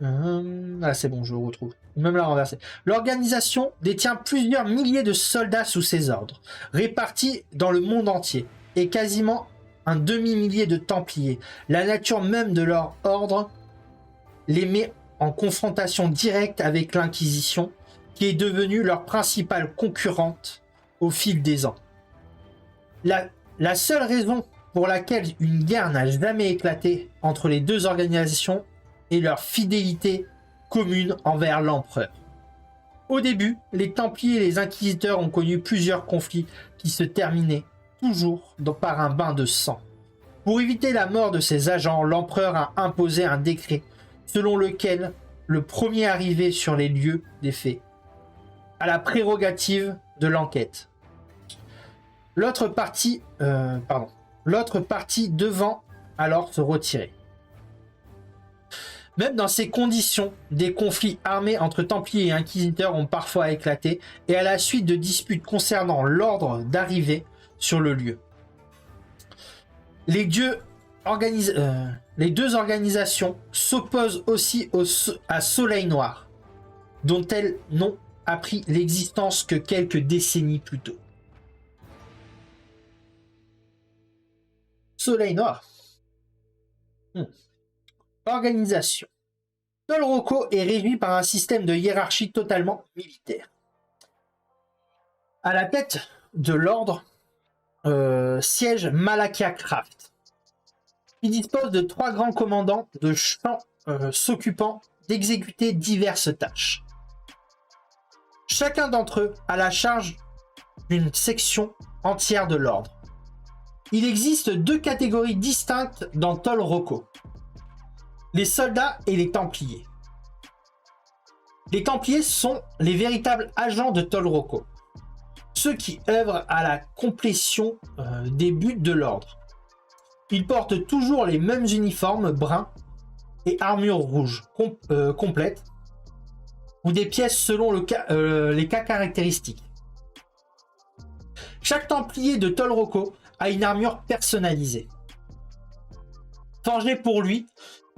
S2: Ah, c'est bon, je le retrouve. Même la renverser. L'organisation détient plusieurs milliers de soldats sous ses ordres, répartis dans le monde entier, et quasiment un demi-millier de Templiers. La nature même de leur ordre les met en confrontation directe avec l'Inquisition, qui est devenue leur principale concurrente au fil des ans. La seule raison pour laquelle une guerre n'a jamais éclaté entre les deux organisations est leur fidélité commune envers l'empereur. Au début, les Templiers et les Inquisiteurs ont connu plusieurs conflits qui se terminaient toujours par un bain de sang. Pour éviter la mort de ses agents, l'empereur a imposé un décret selon lequel le premier arrivé sur les lieux des faits a la prérogative de l'enquête. L'autre partie devant alors se retirer. Même dans ces conditions, des conflits armés entre Templiers et Inquisiteurs ont parfois éclaté, et à la suite de disputes concernant l'ordre d'arrivée sur le lieu. Les deux organisations s'opposent aussi à Soleil Noir, dont elles n'ont appris l'existence que quelques décennies plus tôt. Soleil Noir. Organisation. Tol Roko est régi par un système de hiérarchie totalement militaire. À la tête de l'ordre siège Malakia Craft. Il dispose de 3 grands commandants de champs s'occupant d'exécuter diverses tâches. Chacun d'entre eux a la charge d'une section entière de l'ordre. Il existe 2 catégories distinctes dans Tol Roko: les soldats et les Templiers. Les Templiers sont les véritables agents de Tol Roko, ceux qui œuvrent à la complétion des buts de l'ordre. Ils portent toujours les mêmes uniformes bruns et armures rouges complètes, ou des pièces selon les cas caractéristiques. Chaque Templier de Tol Roko a une armure personnalisée, forgée pour lui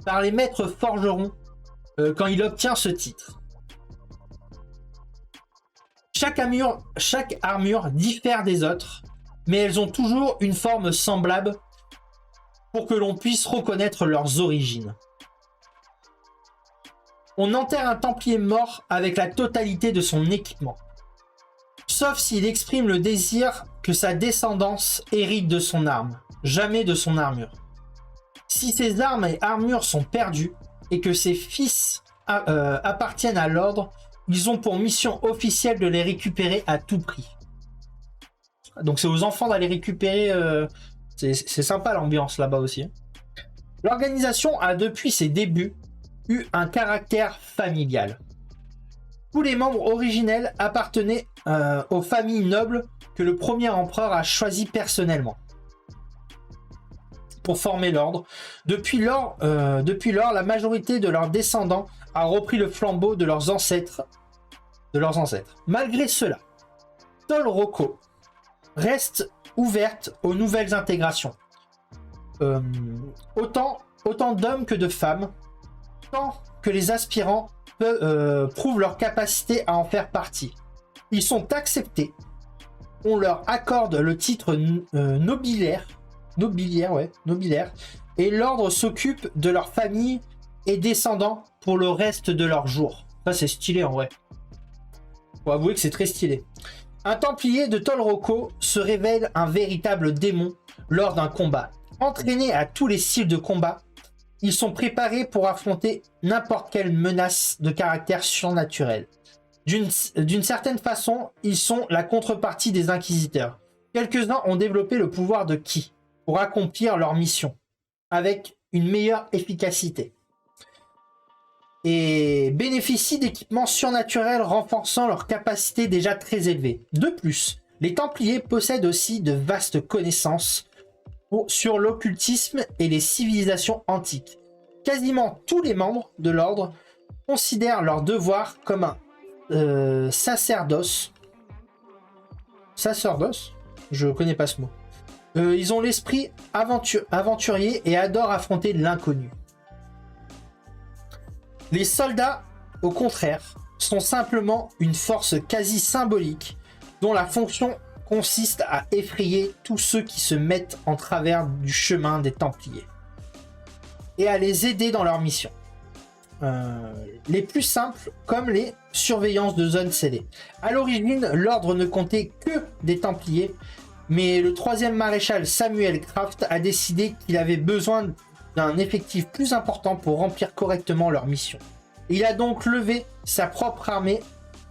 S2: par les maîtres forgerons quand il obtient ce titre. Chaque armure diffère des autres, mais elles ont toujours une forme semblable pour que l'on puisse reconnaître leurs origines. On enterre un Templier mort avec la totalité de son équipement. sauf s'il exprime le désir que sa descendance hérite de son arme, jamais de son armure. Si ses armes et armures sont perdues et que ses fils appartiennent à l'ordre, ils ont pour mission officielle de les récupérer à tout prix. Donc c'est aux enfants d'aller récupérer, c'est sympa l'ambiance là-bas aussi. L'organisation a depuis ses débuts eu un caractère familial. Tous les membres originels appartenaient aux familles nobles que le premier empereur a choisi personnellement pour former l'ordre. Depuis lors, la majorité de leurs descendants a repris le flambeau de leurs ancêtres. Malgré cela, Tol Roko reste ouverte aux nouvelles intégrations. Autant d'hommes que de femmes, tant que les aspirants prouvent leur capacité à en faire partie. Ils sont acceptés. On leur accorde le titre nobiliaire, et l'ordre s'occupe de leur famille et descendants pour le reste de leurs jours. Ça c'est stylé en vrai. Faut avouer que c'est très stylé. Un templier de Tol Roko se révèle un véritable démon lors d'un combat. Entraînés à tous les styles de combat, ils sont préparés pour affronter n'importe quelle menace de caractère surnaturel. D'une certaine façon, ils sont la contrepartie des inquisiteurs. Quelques-uns ont développé le pouvoir de Ki pour accomplir leur mission avec une meilleure efficacité et bénéficient d'équipements surnaturels renforçant leurs capacités déjà très élevées. De plus, les Templiers possèdent aussi de vastes connaissances sur l'occultisme et les civilisations antiques. Quasiment tous les membres de l'ordre considèrent leur devoir comme un sacerdoce. Sacerdoce? Je connais pas ce mot. Ils ont l'esprit aventurier et adorent affronter l'inconnu. Les soldats, au contraire, sont simplement une force quasi symbolique dont la fonction consiste à effrayer tous ceux qui se mettent en travers du chemin des Templiers et à les aider dans leur mission. Les plus simples, comme les surveillances de zones scellées. À l'origine, l'ordre ne comptait que des Templiers, mais le 3e maréchal Samuel Kraft a décidé qu'il avait besoin d'un effectif plus important pour remplir correctement leur mission. Il a donc levé sa propre armée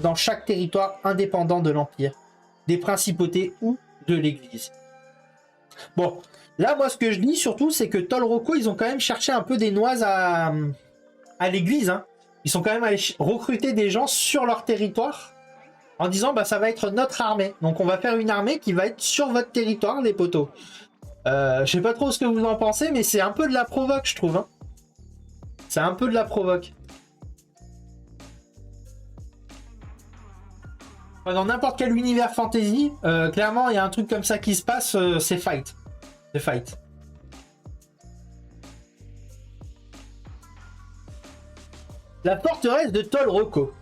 S2: dans chaque territoire indépendant de l'Empire, des principautés ou de l'Église. Bon, là, moi, ce que je dis surtout, c'est que Tol Roko, ils ont quand même cherché un peu des noises à l'Église. Hein. Ils sont quand même allés recruter des gens sur leur territoire en disant, bah, ça va être notre armée. Donc, on va faire une armée qui va être sur votre territoire, les potos. Je sais pas trop ce que vous en pensez, mais c'est un peu de la provoque, je trouve. Hein. C'est un peu de la provoque. Dans n'importe quel univers fantasy, clairement, il y a un truc comme ça qui se passe, c'est fight. C'est fight. La forteresse de Tol Roko.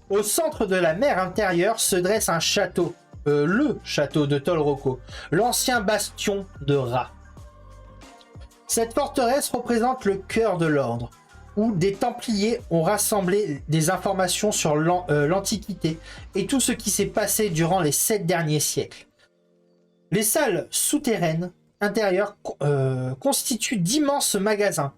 S2: Au centre de la mer intérieure se dresse un château. Le château de Tol Roko, l'ancien bastion de Ra. Cette forteresse représente le cœur de l'ordre, où des Templiers ont rassemblé des informations sur l'Antiquité et tout ce qui s'est passé durant les 7 derniers siècles. Les salles souterraines intérieures constituent d'immenses magasins,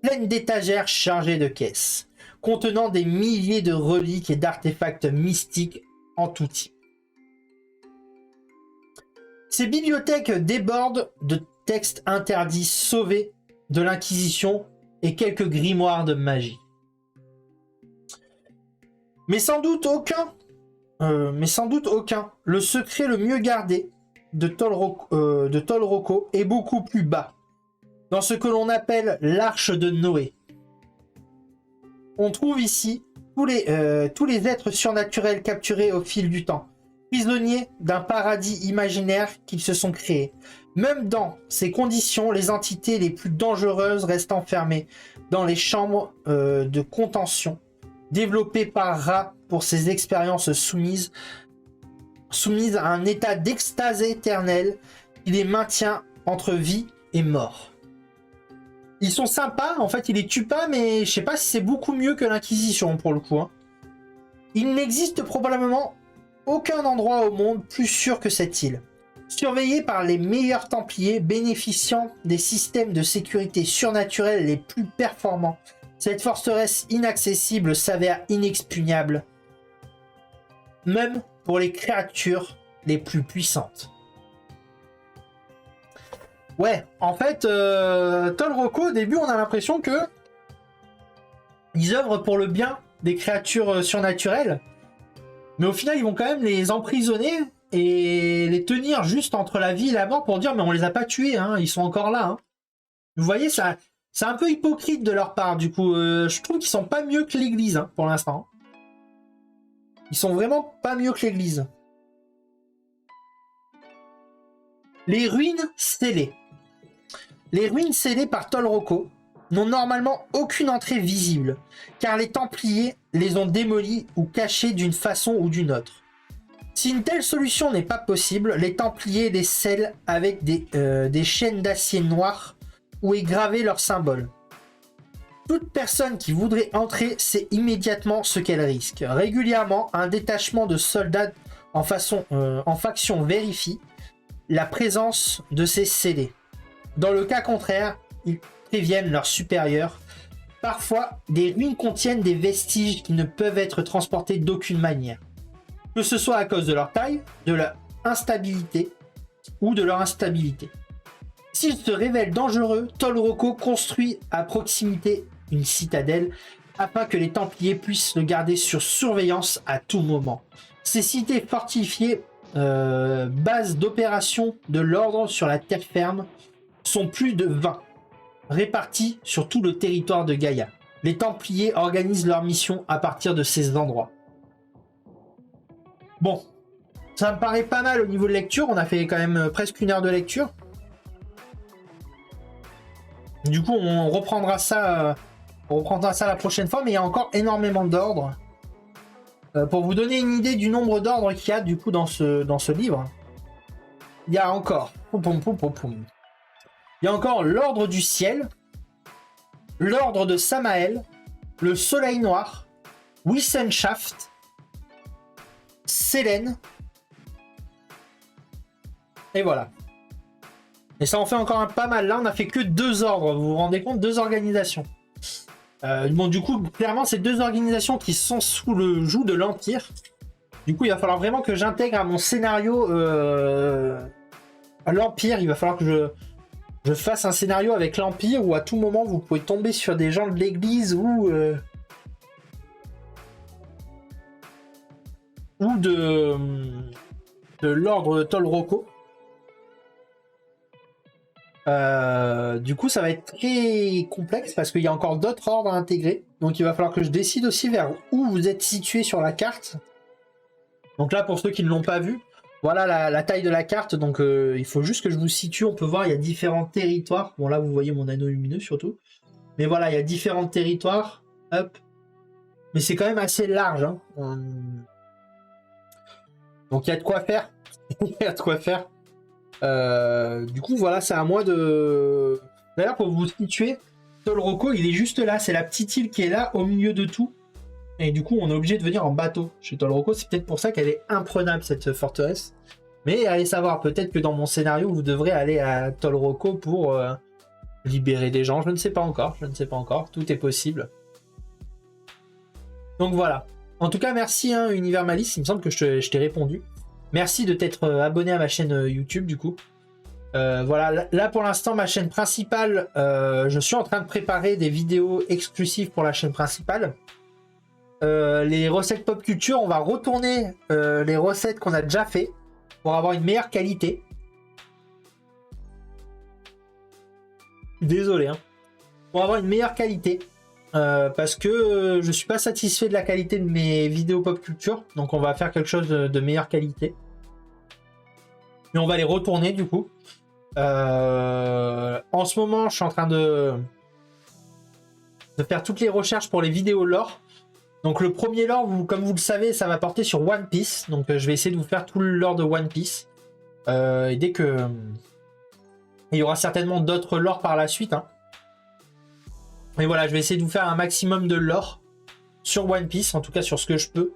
S2: pleines d'étagères chargées de caisses, contenant des milliers de reliques et d'artefacts mystiques en tout type. Ces bibliothèques débordent de textes interdits sauvés de l'Inquisition et quelques grimoires de magie. Mais sans doute aucun, le secret le mieux gardé de Tol Roko est beaucoup plus bas, dans ce que l'on appelle l'arche de Noé. On trouve ici tous les êtres surnaturels capturés au fil du temps, prisonniers d'un paradis imaginaire qu'ils se sont créés. Même dans ces conditions, les entités les plus dangereuses restent enfermées dans les chambres de contention, développées par Ra pour ses expériences soumises à un état d'extase éternelle qui les maintient entre vie et mort. Ils sont sympas, en fait, ils les tuent pas, mais je sais pas si c'est beaucoup mieux que l'Inquisition pour le coup. Hein. Il n'existe probablement aucun endroit au monde plus sûr que cette île. Surveillée par les meilleurs Templiers, bénéficiant des systèmes de sécurité surnaturels les plus performants, cette forteresse inaccessible s'avère inexpugnable, même pour les créatures les plus puissantes. Ouais, en fait, Tol Roko, au début, on a l'impression que ils œuvrent pour le bien des créatures surnaturelles, mais au final, ils vont quand même les emprisonner et les tenir juste entre la vie et la mort pour dire mais on les a pas tués, hein, ils sont encore là. Hein. Vous voyez, ça, c'est un peu hypocrite de leur part, du coup. Je trouve qu'ils sont pas mieux que l'Église, hein, pour l'instant. Ils sont vraiment pas mieux que l'Église. Les ruines scellées. Les ruines scellées par Tol Roko n'ont normalement aucune entrée visible, car les Templiers les ont démolies ou cachées d'une façon ou d'une autre. Si une telle solution n'est pas possible, les Templiers les scellent avec des chaînes d'acier noir où est gravé leur symbole. Toute personne qui voudrait entrer sait immédiatement ce qu'elle risque. Régulièrement, un détachement de soldats en faction vérifie la présence de ces scellés. Dans le cas contraire, ils préviennent leurs supérieurs. Parfois, des ruines contiennent des vestiges qui ne peuvent être transportés d'aucune manière. Que ce soit à cause de leur taille, de leur instabilité ou de leur instabilité. S'ils se révèlent dangereux, Tol Roko construit à proximité une citadelle afin que les Templiers puissent le garder sur surveillance à tout moment. Ces cités fortifiées, bases d'opération de l'ordre sur la terre ferme, sont plus de 20, réparties sur tout le territoire de Gaïa. Les Templiers organisent leur mission à partir de ces endroits. Bon, ça me paraît pas mal au niveau de lecture, on a fait quand même presque 1 heure de lecture. Du coup, on reprendra ça la prochaine fois, mais il y a encore énormément d'ordres. Pour vous donner une idée du nombre d'ordres qu'il y a du coup dans ce livre, il y a encore il y a encore l'ordre du ciel, l'ordre de Samael, le soleil noir, Wissenschaft, Sélène, et voilà. Et ça en fait encore pas mal. Là, on a fait que 2 ordres, vous vous rendez compte, 2 organisations. Bon, du coup, clairement, c'est 2 organisations qui sont sous le joug de l'Empire. Du coup, il va falloir vraiment que j'intègre à mon scénario l'Empire. Il va falloir que je fasse un scénario avec l'Empire où à tout moment, vous pouvez tomber sur des gens de l'Église ou de l'ordre Tol Roko. Du coup, ça va être très complexe parce qu'il y a encore d'autres ordres à intégrer. Donc, il va falloir que je décide aussi vers où vous êtes situé sur la carte. Donc là, pour ceux qui ne l'ont pas vu, voilà la taille de la carte. Donc, il faut juste que je vous situe. On peut voir, il y a différents territoires. Bon, là, vous voyez mon anneau lumineux surtout. Mais voilà, il y a différents territoires. Hop. Mais c'est quand même assez large. Hein. Donc, il y a de quoi faire. Il y a de quoi faire. Du coup, voilà, c'est à moi de... D'ailleurs, pour vous situer, Tol Roko, il est juste là. C'est la petite île qui est là, au milieu de tout. Et du coup, on est obligé de venir en bateau chez Tol Roko. C'est peut-être pour ça qu'elle est imprenable, cette forteresse. Mais allez savoir, peut-être que dans mon scénario, vous devrez aller à Tol Roko pour libérer des gens. Je ne sais pas encore. Je ne sais pas encore. Tout est possible. Donc voilà. En tout cas, merci, hein, Univers Malice. Il me semble que je t'ai répondu. Merci de t'être abonné à ma chaîne YouTube, du coup. Voilà, là pour l'instant, ma chaîne principale, je suis en train de préparer des vidéos exclusives pour la chaîne principale. Les recettes pop culture, on va retourner les recettes qu'on a déjà fait pour avoir une meilleure qualité. Désolé, hein. Pour avoir une meilleure qualité. Parce que je suis pas satisfait de la qualité de mes vidéos pop culture, donc on va faire quelque chose de meilleure qualité. Mais on va les retourner du coup. En ce moment, je suis en train de faire toutes les recherches pour les vidéos lore. Donc le premier lore, comme vous le savez, ça va porter sur One Piece. Donc je vais essayer de vous faire tout le lore de One Piece. Et dès que... Il y aura certainement d'autres lore par la suite, hein. Et voilà, je vais essayer de vous faire un maximum de lore sur One Piece, en tout cas sur ce que je peux.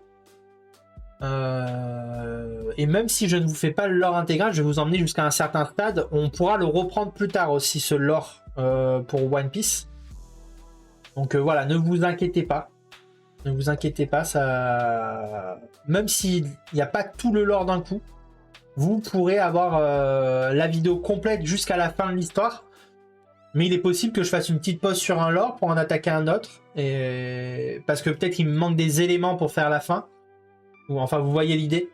S2: Et même si je ne vous fais pas le lore intégral, je vais vous emmener jusqu'à un certain stade. On pourra le reprendre plus tard aussi, ce lore pour One Piece. Donc voilà, ne vous inquiétez pas. Ne vous inquiétez pas, ça... même s'il n'y a pas tout le lore d'un coup, vous pourrez avoir la vidéo complète jusqu'à la fin de l'histoire. Mais il est possible que je fasse une petite pause sur un lore pour en attaquer un autre. Et... parce que peut-être il me manque des éléments pour faire la fin. Ou enfin, vous voyez l'idée.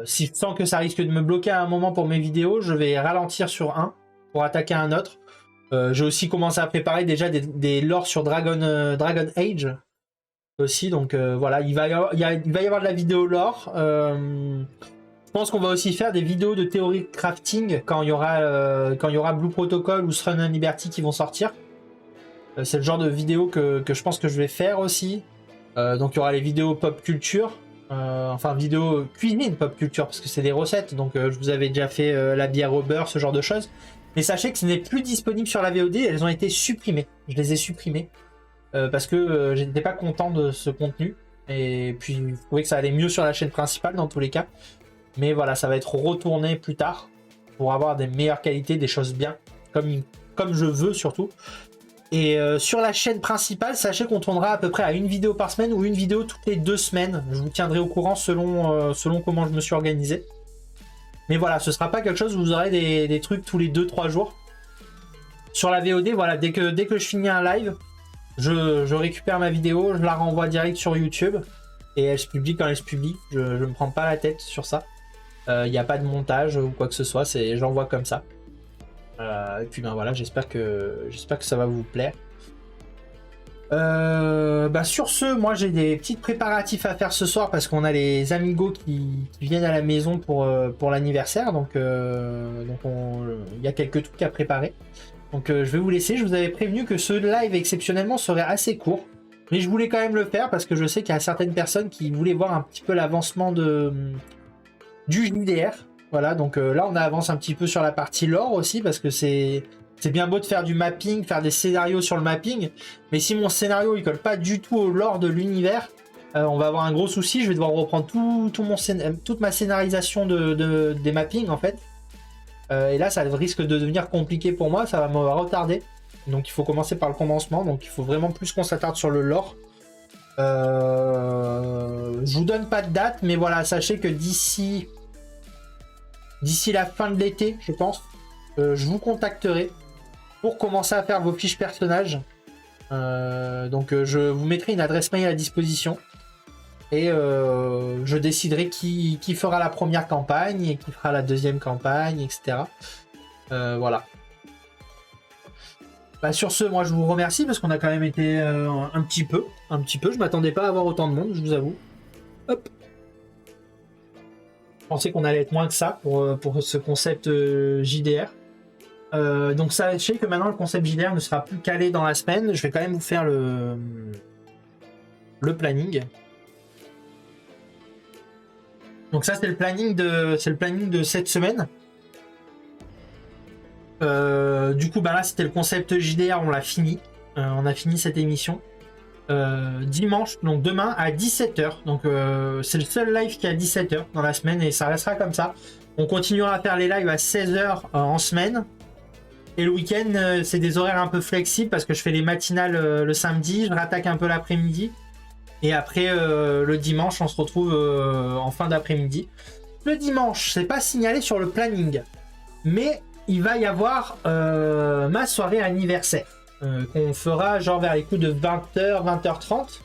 S2: Si je sens que ça risque de me bloquer à un moment pour mes vidéos, je vais ralentir sur un pour attaquer un autre. J'ai aussi commencé à préparer déjà des lores sur Dragon Age aussi. Donc voilà, il va y avoir de la vidéo lore. Je pense qu'on va aussi faire des vidéos de théorie de crafting quand il y aura Blue Protocol ou Throne and Liberty qui vont sortir. C'est le genre de vidéo que je pense que je vais faire aussi. Donc il y aura les vidéos pop culture. Enfin vidéo cuisine pop culture parce que c'est des recettes. Donc je vous avais déjà fait la bière au beurre, ce genre de choses. Mais sachez que ce n'est plus disponible sur la VOD. Elles ont été supprimées. Je les ai supprimées. Parce que j'étais pas content de ce contenu. Et puis je trouvais que ça allait mieux sur la chaîne principale dans tous les cas. Mais voilà, ça va être retourné plus tard pour avoir des meilleures qualités, des choses bien, comme je veux surtout. Et sur la chaîne principale, sachez qu'on tournera à peu près à une vidéo par semaine ou une vidéo toutes les 2 semaines. Je vous tiendrai au courant selon comment je me suis organisé. Mais voilà, ce sera pas quelque chose où vous aurez des trucs tous les 2-3 jours. Sur la VOD, voilà, dès que je finis un live, je récupère ma vidéo, je la renvoie direct sur YouTube. Et elle se publie quand elle se publie. Je me prends pas la tête sur ça. Il n'y a pas de montage ou quoi que ce soit, j'envoie comme ça. Et puis ben voilà, j'espère que ça va vous plaire. Sur ce, moi j'ai des petits préparatifs à faire ce soir parce qu'on a les amigos qui viennent à la maison pour l'anniversaire. Donc il y a quelques trucs à préparer. Donc je vais vous laisser. Je vous avais prévenu que ce live exceptionnellement serait assez court. Mais je voulais quand même le faire parce que je sais qu'il y a certaines personnes qui voulaient voir un petit peu l'avancement du JDR. Voilà, donc là on avance un petit peu sur la partie lore aussi parce que c'est bien beau de faire du mapping, faire des scénarios sur le mapping, mais si mon scénario il colle pas du tout au lore de l'univers, on va avoir un gros souci. Je vais devoir reprendre toute ma scénarisation des mappings en fait. Et là ça risque de devenir compliqué pour moi, ça va me retarder. Donc il faut commencer par le commencement, donc il faut vraiment plus qu'on s'attarde sur le lore. Je vous donne pas de date, mais voilà, sachez que d'ici la fin de l'été, je pense, je vous contacterai pour commencer à faire vos fiches personnages. Donc je vous mettrai une adresse mail à disposition et je déciderai qui fera la première campagne et qui fera la deuxième campagne, etc. Voilà. Sur ce, moi je vous remercie parce qu'on a quand même été un petit peu. Je m'attendais pas à avoir autant de monde, je vous avoue. Hop. Je pensais qu'on allait être moins que ça pour ce concept JDR. Donc sachez que maintenant le concept JDR ne sera plus calé dans la semaine. Je vais quand même vous faire le planning. Donc ça c'est le planning de cette semaine. Du coup là c'était le concept JDR, on l'a fini. On a fini cette émission. Dimanche, donc demain à 17h. Donc c'est le seul live qui est à 17h dans la semaine et ça restera comme ça. On continuera à faire les lives à 16h en semaine. Et le week-end, c'est des horaires un peu flexibles parce que je fais les matinales le samedi, je rattaque un peu l'après-midi. Et après, le dimanche, on se retrouve en fin d'après-midi. Le dimanche, c'est pas signalé sur le planning. Mais il va y avoir ma soirée anniversaire. Qu'on fera genre vers les coups de 20h, 20h30.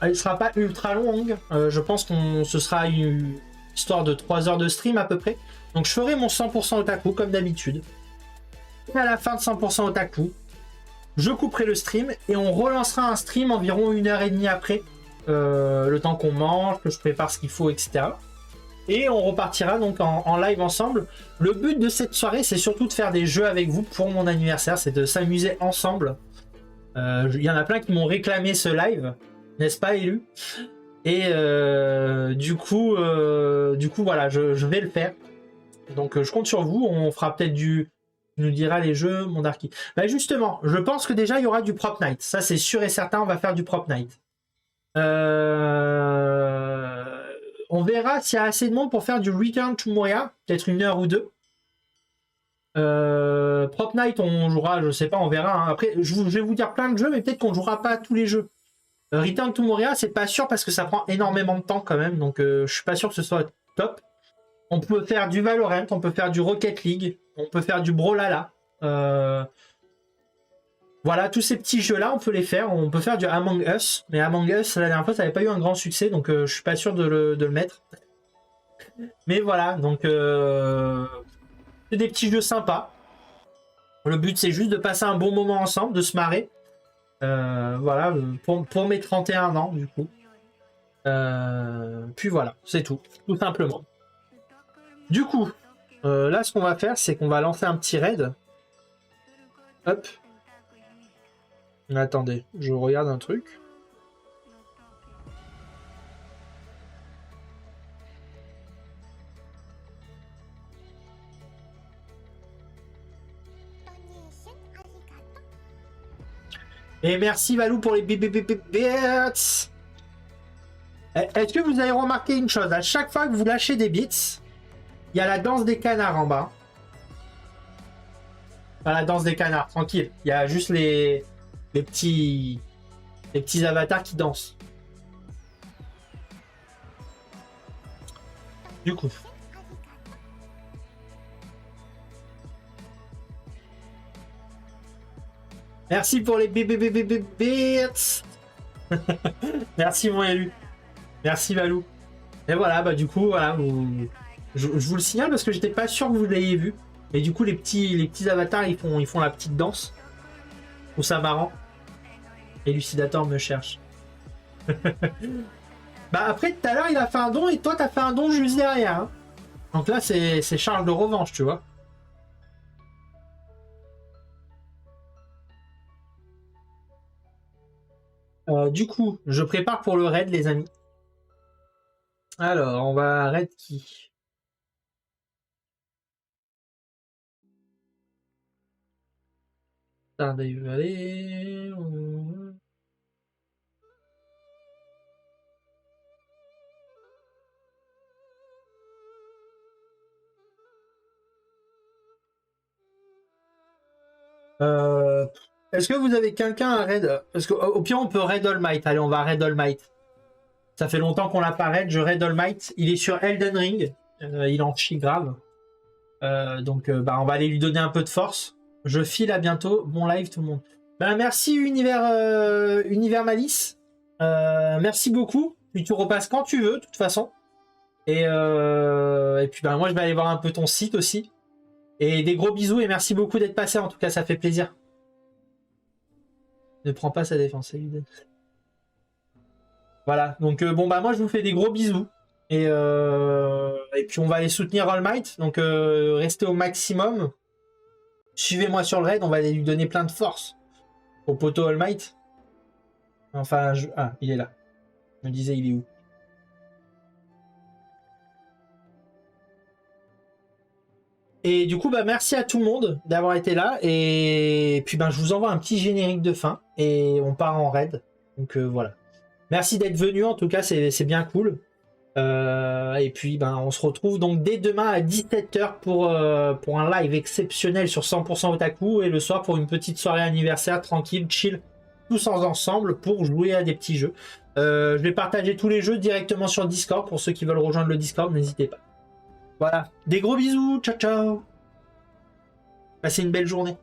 S2: Elle sera pas ultra longue. Je pense qu'on ce sera une histoire de 3 heures de stream à peu près. Donc je ferai mon 100% otaku comme d'habitude. Et à la fin de 100% otaku, je couperai le stream et on relancera un stream environ 1h30 après. Le temps qu'on mange, que je prépare ce qu'il faut, etc. Et on repartira donc en live ensemble. Le but de cette soirée, c'est surtout de faire des jeux avec vous pour mon anniversaire. C'est de s'amuser ensemble. Il y en a plein qui m'ont réclamé ce live. N'est-ce pas, Élu? Et du coup, voilà, je vais le faire. Donc je compte sur vous. On fera peut-être tu nous diras les jeux, mon Darky. Justement, je pense que déjà, il y aura du Prop Night. Ça, c'est sûr et certain, on va faire du Prop Night. On verra s'il y a assez de monde pour faire du Return to Moria, peut-être 1 heure ou 2. Prop Night, on jouera, je sais pas, on verra. Hein. Après, je vais vous dire plein de jeux, mais peut-être qu'on jouera pas à tous les jeux. Return to Moria, c'est pas sûr parce que ça prend énormément de temps quand même, donc je suis pas sûr que ce soit top. On peut faire du Valorant, on peut faire du Rocket League, on peut faire du Brawlhalla. Voilà, tous ces petits jeux-là, on peut les faire. On peut faire du Among Us, mais Among Us, la dernière fois, ça n'avait pas eu un grand succès, donc je suis pas sûr de le mettre. Mais voilà, donc c'est des petits jeux sympas. Le but, c'est juste de passer un bon moment ensemble, de se marrer. Voilà, pour mes 31 ans, du coup. Puis voilà, c'est tout simplement. Du coup, là, ce qu'on va faire, c'est qu'on va lancer un petit raid. Hop. Attendez, je regarde un truc. Et merci Valou pour les bits. Est-ce que vous avez remarqué une chose? À chaque fois que vous lâchez des bits, il y a la danse des canards en bas. Pas la danse des canards, tranquille. Il y a juste les petits avatars qui dansent. Du coup. Merci pour les bits. Merci mon élu. Merci Valou. Et voilà, bah du coup, voilà, je vous le signale parce que j'étais pas sûr que vous l'ayez vu. Et du coup, les petits avatars, ils font la petite danse. Je trouve ça marrant. Élucidator me cherche. Bah après, tout à l'heure, il a fait un don et toi, t'as fait un don juste derrière. Hein. Donc là, c'est charge de revanche, tu vois. Du coup, je prépare pour le raid, les amis. Alors, on va raid qui? Stardew Valley. Est-ce que vous avez quelqu'un à raid? Parce qu'au pire, on peut raid All Might. Allez, on va raid All Might. Ça fait longtemps qu'on l'a pas raid. Je raid All Might. Il est sur Elden Ring. Il en chie grave. Donc, bah, on va aller lui donner un peu de force. Je file, à bientôt. Bon live, tout le monde. Bah, merci, Univers Malice. Merci beaucoup. Puis tu repasses quand tu veux, de toute façon. Et puis, bah, moi, je vais aller voir un peu ton site aussi. Et des gros bisous et merci beaucoup d'être passé. En tout cas, ça fait plaisir. Ne prends pas sa défense, évidemment. Voilà. Donc, bon, bah, moi, je vous fais des gros bisous. Et puis, on va aller soutenir All Might. Donc, restez au maximum. Suivez-moi sur le raid. On va aller lui donner plein de force. Au poteau All Might. Enfin, ah, il est là. Je me disais, il est où? Et du coup, bah, merci à tout le monde d'avoir été là. Et puis, bah, je vous envoie un petit générique de fin. Et on part en raid. Donc, voilà. Merci d'être venu. En tout cas, c'est bien cool. Et puis, ben, on se retrouve donc dès demain à 17h pour un live exceptionnel sur 100% Otaku. Et le soir pour une petite soirée anniversaire tranquille, chill, tous ensemble pour jouer à des petits jeux. Je vais partager tous les jeux directement sur Discord. Pour ceux qui veulent rejoindre le Discord, n'hésitez pas. Voilà, des gros bisous, ciao ciao. Passez une belle journée.